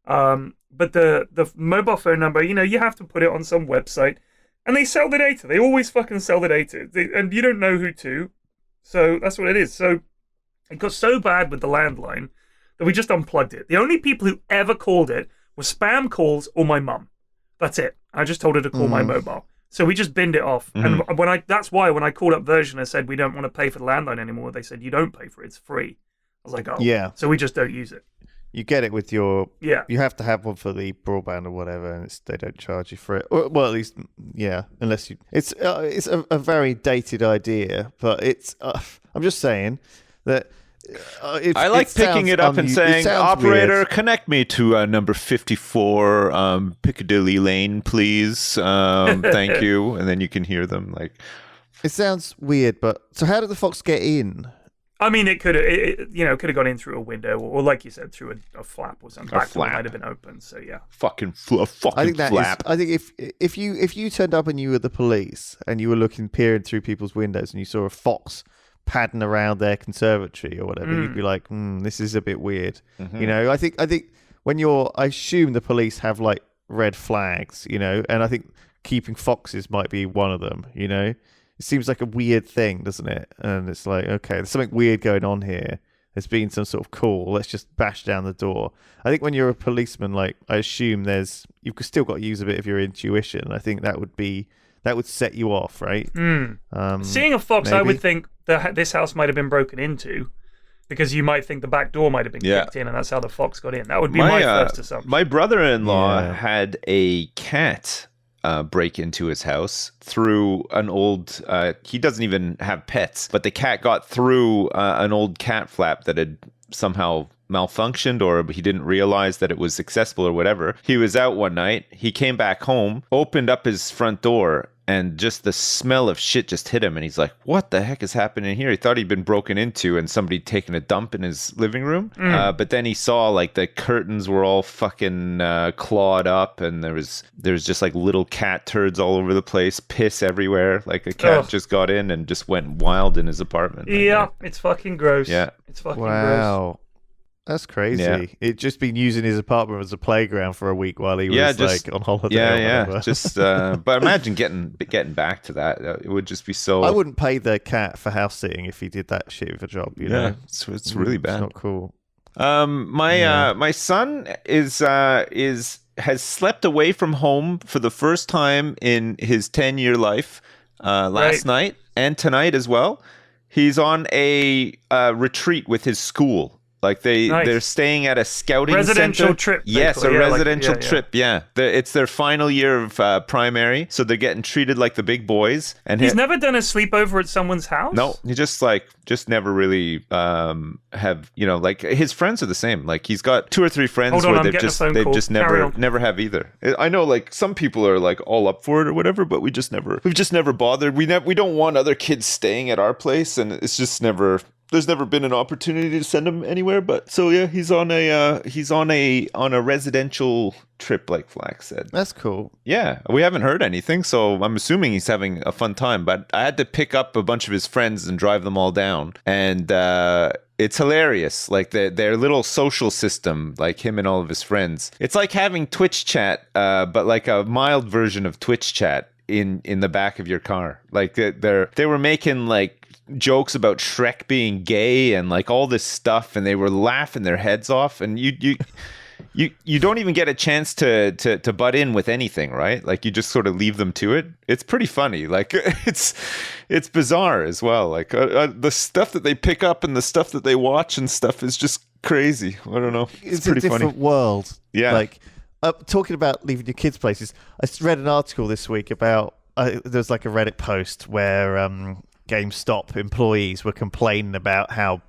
But the mobile phone number, you have to put it on some website. And they sell the data. They always fucking sell the data. And you don't know who to. So that's what it is. So it got so bad with the landline that we just unplugged it. The only people who ever called it were spam calls or my mum. That's it. I just told her to call my mobile. So we just binned it off. And that's why when I called up Version and said we don't want to pay for the landline anymore, they said you don't pay for it, it's free. I was like, oh. Yeah. So we just don't use it. You get it with your... Yeah. You have to have one for the broadband or whatever, and they don't charge you for it. Well, at least, unless you... It's a very dated idea, but it's... I'm just saying that... I like picking it up and saying, operator, weird. Connect me to number 54 Piccadilly Lane, please. Thank you. And then you can hear them. Like, it sounds weird, but... So how did the fox get in? I mean, it could have gone in through a window, or like you said, through a flap or something. Back door might have been open. So yeah, fucking flap. I think if you turned up and you were the police and you were peering through people's windows and you saw a fox padding around their conservatory or whatever, you'd be like, this is a bit weird. Mm-hmm. I think when I assume the police have like red flags, and I think keeping foxes might be one of them. It seems like a weird thing, doesn't it? And it's like, okay, there's something weird going on here. There's been some sort of call. Let's just bash down the door. I think when you're a policeman, like, I assume you've still got to use a bit of your intuition. I think that would set you off, right? Seeing a fox, maybe? I would think that this house might have been broken into, because you might think the back door might have been kicked in, and that's how the fox got in. That would be my first assumption. My brother-in-law had a cat break into his house through an old he doesn't even have pets, but the cat got through an old cat flap that had somehow malfunctioned, or he didn't realize that it was accessible or whatever. He was out one night, he came back home, opened up his front door, and just the smell of shit just hit him, and he's like, what the heck is happening here? He thought he'd been broken into and somebody taken a dump in his living room. But then he saw like the curtains were all fucking clawed up, and there was just like little cat turds all over the place, piss everywhere. Like a cat just got in and just went wild in his apartment. Yeah, it's fucking gross. Yeah. It's fucking gross. That's crazy. Yeah. He'd just been using his apartment as a playground for a week while he was on holiday. Yeah. Just, but imagine getting back to that. It would just be so. I wouldn't pay the cat for house sitting if he did that shit of a job. You know, it's really bad. It's not cool. My son has slept away from home for the first time in his 10-year life. Last night and tonight as well. He's on a retreat with his school. Like they're staying at a scouting residential center. trip. Yes, a residential trip. Yeah, it's their final year of primary, so they're getting treated like the big boys. And he's never done a sleepover at someone's house. No, he just never really have, like his friends are the same. Like he's got 2 or 3 friends where they've just never have either. I know like some people are like all up for it or whatever, but we've just never bothered. We don't want other kids staying at our place, and it's just never. There's never been an opportunity to send him anywhere, but so yeah, he's on a residential trip, like Flax said. That's cool. Yeah, we haven't heard anything, so I'm assuming he's having a fun time. But I had to pick up a bunch of his friends and drive them all down, and it's hilarious. Like their little social system, like him and all of his friends. It's like having Twitch chat, but like a mild version of Twitch chat in the back of your car. Like they were making like jokes about Shrek being gay and like all this stuff, and they were laughing their heads off, and you don't even get a chance to butt in with anything, right? Like you just sort of leave them to it. It's pretty funny. Like it's bizarre as well. Like the stuff that they pick up and the stuff that they watch and stuff is just crazy. I don't know. It's pretty a different funny world. Yeah. Like talking about leaving your kids places, I read an article this week about there's like a Reddit post where GameStop employees were complaining about how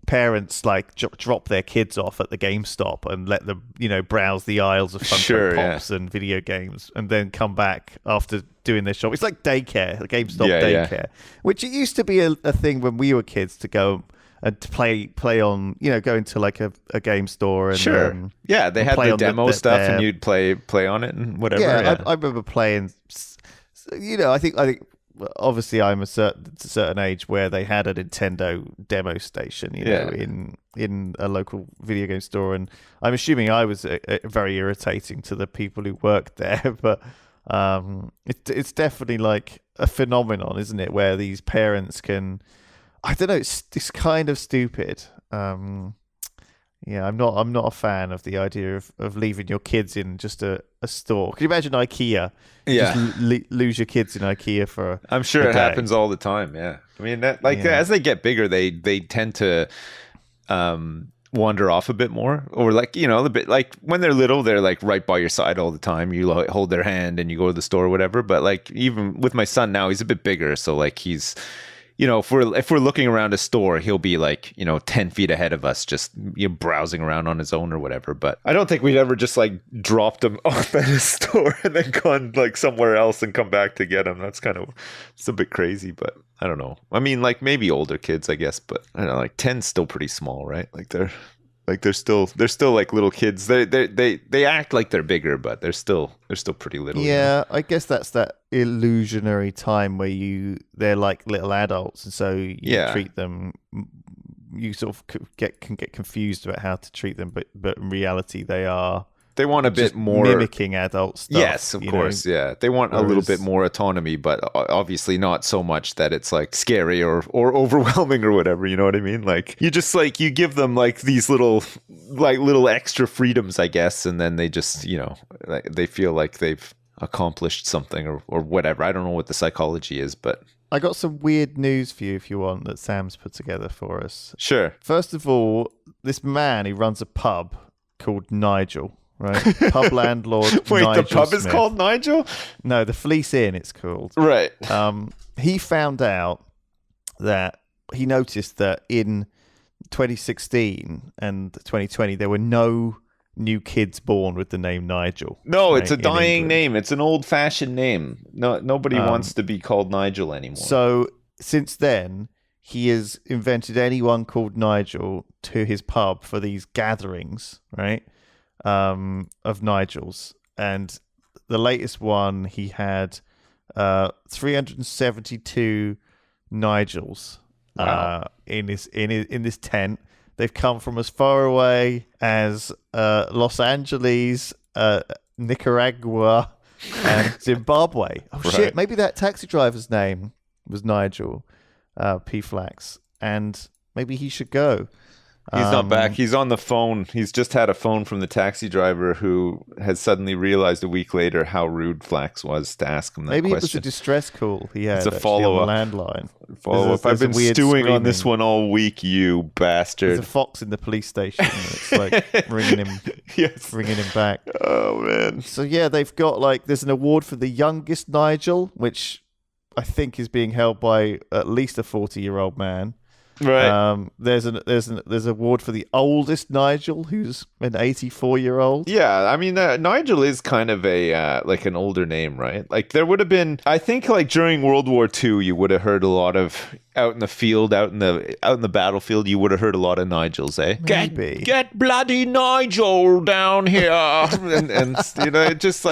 parents like drop their kids off at the GameStop and let them, browse the aisles of Funko Pops and video games, and then come back after doing their shop. It's like daycare, the GameStop daycare, which it used to be a thing when we were kids to go and to play on, go into like a game store and they had the demo stuff and you'd play on it and whatever. I remember playing. I think. Obviously, I'm a certain age where they had a Nintendo demo station, in a local video game store, and I'm assuming I was very irritating to the people who worked there. But it's definitely like a phenomenon, isn't it? Where these parents can, I don't know, it's kind of stupid. I'm not a fan of the idea of leaving your kids in just a store. Can you imagine IKEA? Just lose your kids in IKEA for I'm sure it happens all the time. Yeah. I mean, as they get bigger, they tend to wander off a bit more, or like, a bit like when they're little, they're like right by your side all the time. You like, hold their hand and you go to the store or whatever. But like even with my son now, he's a bit bigger. So like he's, if we're looking around a store, he'll be like, 10 feet ahead of us, just browsing around on his own or whatever. But I don't think we'd ever just like dropped him off at a store and then gone like somewhere else and come back to get him. It's a bit crazy, but I don't know. I mean, like maybe older kids, I guess, but I don't know, like 10's still pretty small, right? Like they're still like little kids. They act like they're bigger, but they're still pretty little. Yeah, I guess that's that illusionary time where they're like little adults, and so you treat them. You sort of can get confused about how to treat them, but in reality, they want a bit more mimicking adult stuff. Yes, of course. Yeah, they want a little bit more autonomy, but obviously not so much that it's like scary or overwhelming or whatever. You know what I mean? Like you just like you give them like these little extra freedoms, I guess, and then they just they feel like they've accomplished something or whatever. I don't know what the psychology is, but I got some weird news for you if you want that Sam's put together for us. Sure. First of all, this man, he runs a pub called Nigel. Right, pub landlord. Wait, Nigel the pub Smith. is called Nigel? No, the Fleece Inn. It's called. Right. He found out that he noticed that in 2016 and 2020 there were no new kids born with the name Nigel. No, right, it's a dying name. It's an old-fashioned name. No, nobody wants to be called Nigel anymore. So since then, he has invented anyone called Nigel to his pub for these gatherings, right? Of Nigels, and the latest one he had 372 Nigels in this tent. They've come from as far away as Los Angeles, Nicaragua, and Zimbabwe. Oh right. Shit! Maybe that taxi driver's name was Nigel P. Flax, and maybe he should go. He's not back. He's on the phone. He's just had a phone from the taxi driver who has suddenly realized a week later how rude Flax was to ask him that Maybe question. it was a distress call he had. It's a follow-up. Landline. Follow-up. I've been stewing on this one all week, you bastard. There's a fox in the police station. And it's like ringing him back. Oh, man. So, yeah, they've got like, there's an award for the youngest Nigel, which I think is being held by at least a 40-year-old man. Right. There's an award for the oldest Nigel, who's an 84-year-old. Yeah, I mean Nigel is kind of a like an older name, right? Like there would have been, I think, like during World War II, you would have heard a lot of out in the field, out in the battlefield, you would have heard a lot of Nigels, eh? Maybe. Get bloody Nigel down here, and you know, it's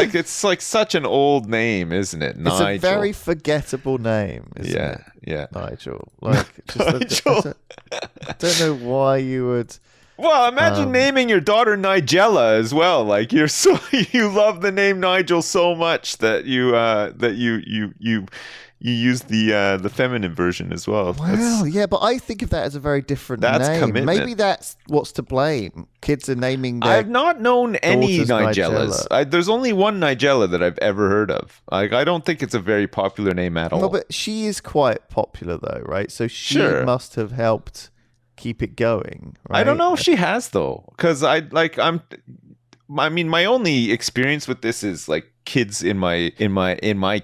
like such an old name, isn't it? Nigel. It's a very forgettable name, isn't it? Yeah. Nigel. Like, Nigel. I don't know why you would. Well, imagine naming your daughter Nigella as well. Like you love the name Nigel so much that you use the feminine version as well. Well, yeah, but I think of that as a very different name. Commitment. Maybe that's what's to blame. Kids are naming their I've not known any Nigellas. Nigellas. There's only one Nigella that I've ever heard of. I don't think it's a very popular name at all. No, but she is quite popular though, right? So she must have helped keep it going, right? I don't know if she has though, because I mean, my only experience with this is like kids in my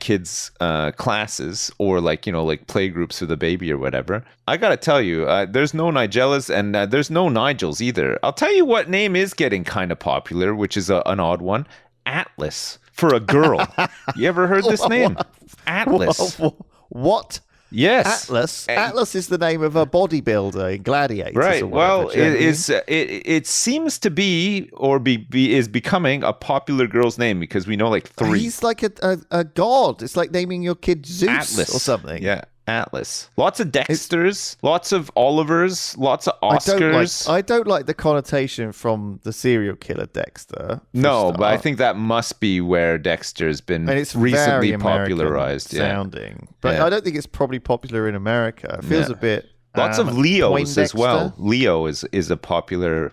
kids' classes, or like, you know, like play groups for the baby or whatever. I gotta tell you, there's no Nigellas and there's no Nigels either. I'll tell you what name is getting kind of popular, which is an odd one: Atlas for a girl. You ever heard this name? Atlas. What? Yes, Atlas. Atlas is the name of a bodybuilder in Gladiators. Right. Or whatever, well, it is. It seems to be or is becoming a popular girl's name because we know like 3. He's like a god. It's like naming your kid Zeus Atlas or something. Yeah. Atlas. Lots of Dexters, lots of Olivers, lots of Oscars. I don't like the connotation from the serial killer Dexter. No, but I think that must be where Dexter's been recently popularized. Sounding. But I don't think it's probably popular in America. It feels a bit... Lots of Leos as well. Leo is a popular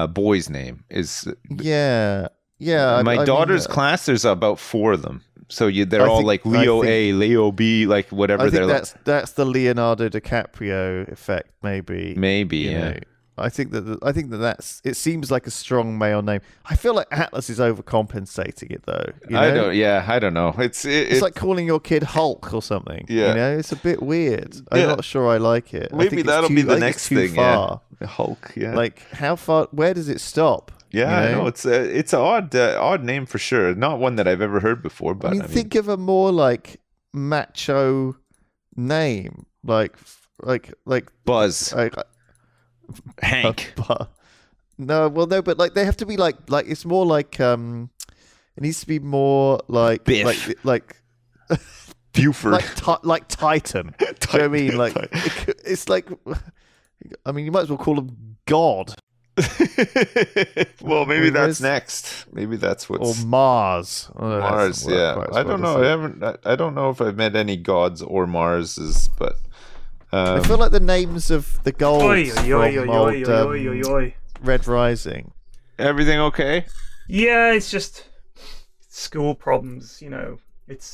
boy's name. Yeah. My daughter's class, there's about 4 of them. So they're all like Leo A, Leo B, like whatever. I think that's the Leonardo DiCaprio effect, maybe. Maybe, yeah. I think that's. It seems like a strong male name. I feel like Atlas is overcompensating it though. I don't know. It's like calling your kid Hulk or something. Yeah. You know, it's a bit weird. I'm not sure I like it. Maybe that'll be the next thing. Far. Yeah. Hulk. Yeah. Like how far? Where does it stop? Yeah, I know. It's an odd name for sure. Not one that I've ever heard before. But I mean, think of a more like macho name, like Buzz, Hank. No, but like they have to be like it's more like it needs to be more like Biff. like Buford, like Titan. Do you know what I mean? Like it's like, I mean, you might as well call him God. Well, maybe that's next. Maybe that's what's or Mars. Mars, yeah. I don't know. I don't know if I've met any gods or Marses, but I feel like the names of the gods from Red Rising. Everything okay? Yeah, it's just school problems. You know, it's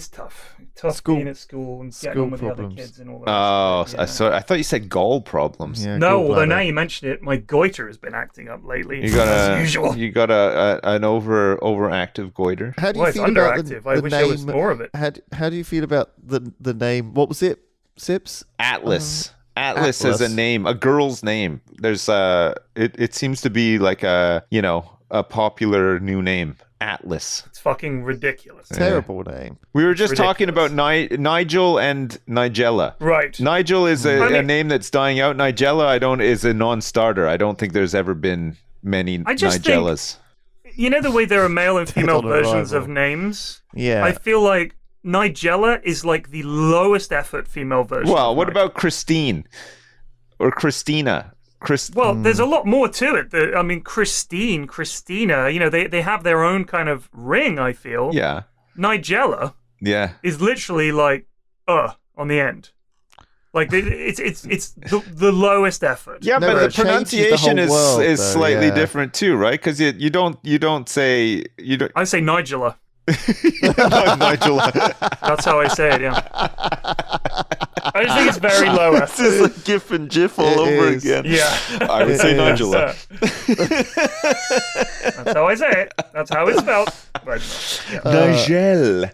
tough. Being at school and getting on with problems. The other kids and all that. Oh, I thought you said gall problems. Yeah, no, although now you mention it, my goiter has been acting up lately. As usual. You got an overactive goiter. How do you feel underactive. About the I wish name, there was more of it. How do you feel about the name? What was it? Sips? Atlas. Atlas is a name, a girl's name. There's it seems to be like a popular new name. Atlas. It's fucking ridiculous. Terrible name. We were just talking about Nigel and Nigella. Right. Nigel is a name that's dying out. Nigella is a non-starter. I don't think there's ever been many Nigellas. You know the way there are male and female versions of names? Yeah. I feel like Nigella is like the lowest effort female version. Well, what about Christine? Or Christina? Well, there's a lot more to it. I mean, Christina, they have their own kind of ring, I feel. Yeah. Nigella is literally like, on the end. Like it's the lowest effort. Yeah, but the pronunciation is slightly yeah. different too, right? Because you don't say I say Nigella. Nigella. That's how I say it. Yeah. I just think it's very low effort. This is like GIF and GIF all over again. Yeah. I would say Nigella. That's how I say it. That's how it's spelled. But, yeah.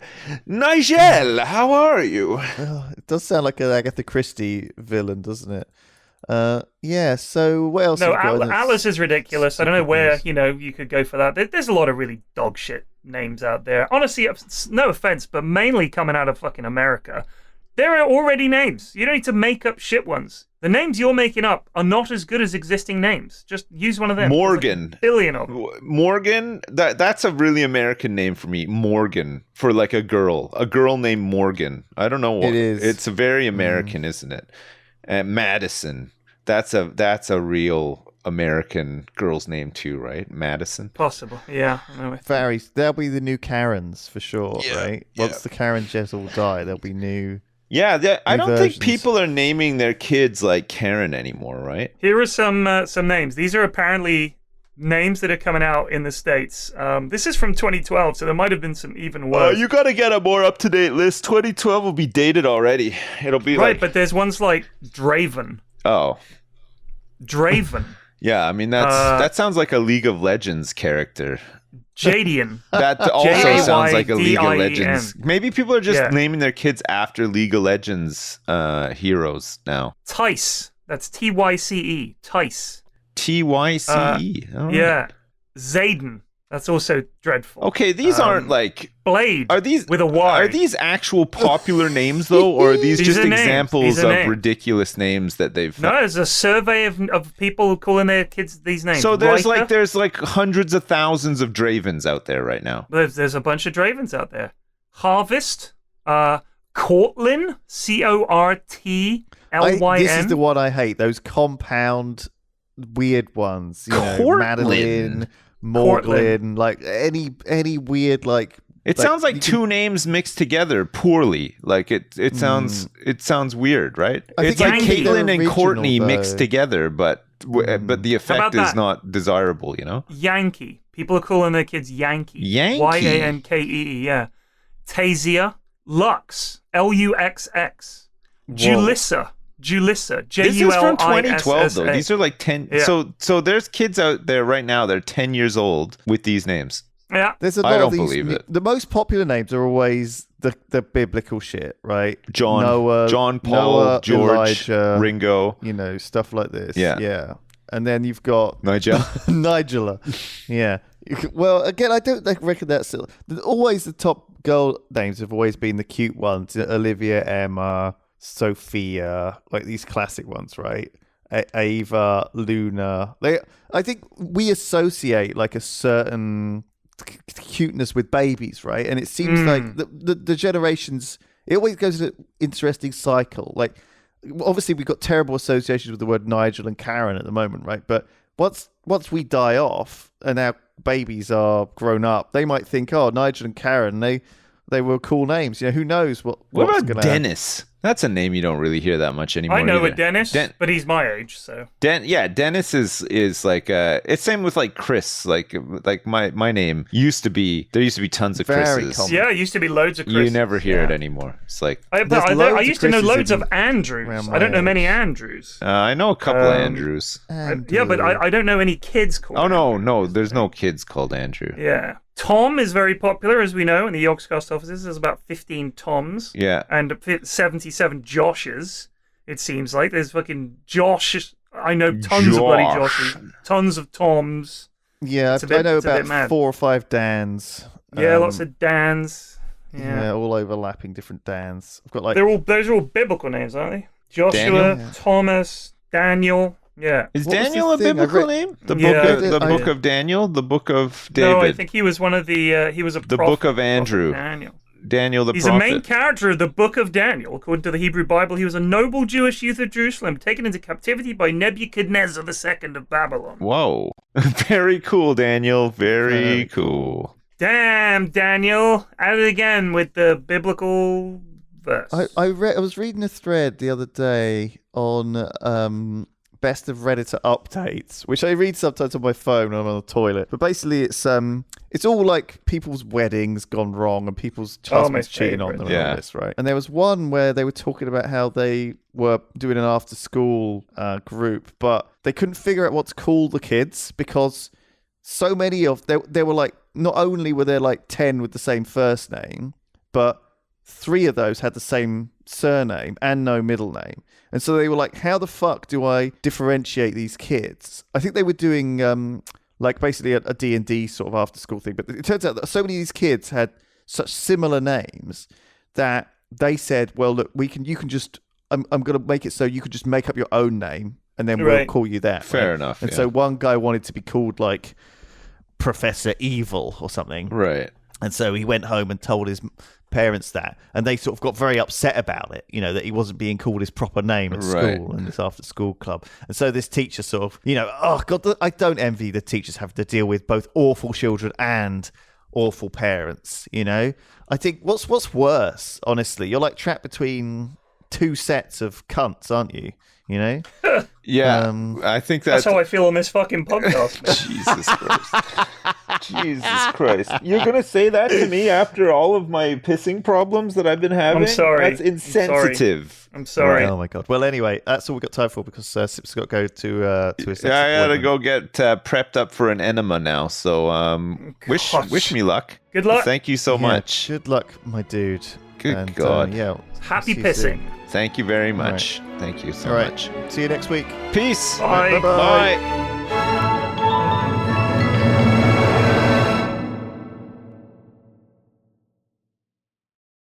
Nigel, how are you? It does sound like an Agatha Christie villain, doesn't it? Yeah, so what else? No, Alice is ridiculous. I don't know where, you could go for that. There's a lot of really dog shit names out there. Honestly, no offense, but mainly coming out of fucking America. There are already names. You don't need to make up shit ones. The names you're making up are not as good as existing names. Just use one of them. Morgan. Like a billion of them. Morgan, that's a really American name for me. Morgan, for like a girl named Morgan. I don't know what. It is. It's very American, isn't it? Madison. That's a real American girl's name too, right? Madison. Possible, yeah. They'll be the new Karens for sure, right? Once the Karen Jets all die, there'll be new. Yeah, I don't think people are naming their kids like Karen anymore, right? Here are some names. These are apparently names that are coming out in the States. This is from 2012, so there might have been some even worse. You got to get a more up-to-date list. 2012 will be dated already. It'll be right, but there's ones like Draven. Oh. Draven. Yeah, I mean, that sounds like a League of Legends character. Jadian. That also sounds like a League of Legends. Maybe people are just naming their kids after League of Legends heroes now. Tice. That's Tyce. Tice. Tyce. Yeah. Zayden. That's also dreadful. Okay, these aren't like Blade. Are these with a Y? Are these actual popular names though, or are these just examples of ridiculous names that they've? No, there's a survey of people calling their kids these names. So there's like hundreds of thousands of Dravens out there right now. There's a bunch of Dravens out there. Harvest, Cortlin, Cortlyn. This is the one I hate. Those compound weird ones. Madeline. Morglin, like any weird like. It sounds like two names mixed together poorly. Like it sounds weird, right? It's like Caitlin and Courtney mixed together, but the effect is not desirable, Yankee. People are calling their kids Yankee. Yankee. Yeah. Tasia, Lux, Luxx, Julissa. Julissa. This is from 2012 though. These are like 10. Yeah. So there's kids out there right now. They're 10 years old with these names. Yeah. There's a lot of these. Believe it. The most popular names are always the biblical shit, right? Noah, John, Paul, Noah, George, Elijah, Ringo. Stuff like this. Yeah. And then you've got Nigella. Yeah. Well, again, I don't reckon that's always the top girl names have always been the cute ones. Olivia, Emma, Sophia, like these classic ones, right? Ava, Luna. I think we associate like a certain cuteness with babies, right? And it seems like the generations, it always goes in an interesting cycle. Like, obviously, we've got terrible associations with the word Nigel and Karen at the moment, right? But once we die off and our babies are grown up, they might think, oh, Nigel and Karen, they were cool names. Who knows what's about Dennis? That's a name you don't really hear that much anymore. I know either. a Dennis, but he's my age, so. Dennis is like it's same with like Chris. Like my name used to be. There used to be tons of Chris's. Common. Yeah, it used to be loads of Chris's. You never hear it anymore. It's like I used to know loads of Andrews. I don't know many Andrews. I know a couple of Andrews. Yeah, but I don't know any kids called. No, there's no kids called Andrew. Yeah. Tom is very popular, as we know, in the Yogscast offices. There's about 15 Toms. Yeah. And 77 Joshes, it seems like. There's fucking Josh. I know tons of bloody Joshes. Tons of Toms. Yeah, I know about 4 or 5 Dans. Yeah, lots of Dans. Yeah, all overlapping different Dans. I've got like... Those are all biblical names, aren't they? Joshua, Thomas, Daniel... Yeah. Is Daniel a biblical name? The book of Daniel? The book of David? No, I think he was one of the... he was a prophet. The book of Andrew. Daniel the prophet. He's a main character of the book of Daniel. According to the Hebrew Bible, he was a noble Jewish youth of Jerusalem, taken into captivity by Nebuchadnezzar II of Babylon. Whoa. Very cool, Daniel. Very cool. Damn, Daniel. At it again with the biblical best. I was reading a thread the other day on best of Redditor updates, which I read sometimes on my phone when I'm on the toilet. But basically, it's all like people's weddings gone wrong and people's husbands cheating on them and all this, right? And there was one where they were talking about how they were doing an after-school group, but they couldn't figure out what to call the kids because so many of there were like, not only were there like 10 with the same first name, but 3 of those had the same surname and no middle name. And so they were like, how the fuck do I differentiate these kids? I think they were doing like basically a D&D sort of after school thing. But it turns out that so many of these kids had such similar names that they said, well, look, you can just, I'm going to make it so you could just make up your own name and then we'll call you that. Fair enough. And so one guy wanted to be called like Professor Evil or something. Right. And so he went home and told his parents that, and they sort of got very upset about it, that he wasn't being called his proper name at school and this after school club. And so this teacher sort of, oh God, I don't envy the teachers having to deal with both awful children and awful parents, I think what's worse, honestly, you're like trapped between 2 sets of cunts, aren't you? Yeah, I think that's how I feel on this fucking podcast, man. Jesus Christ. You're going to say that to me after all of my pissing problems that I've been having? I'm sorry. That's insensitive. I'm sorry. Oh my God. Well, anyway, that's all we've got time for because Sip's got to go to his I got to go get prepped up for an enema now. So wish me luck. Good luck. Thank you so much. Good luck, my dude. Good God. Happy pissing. Thank you very much. Thank you so much. See you next week. Peace. Bye. Bye.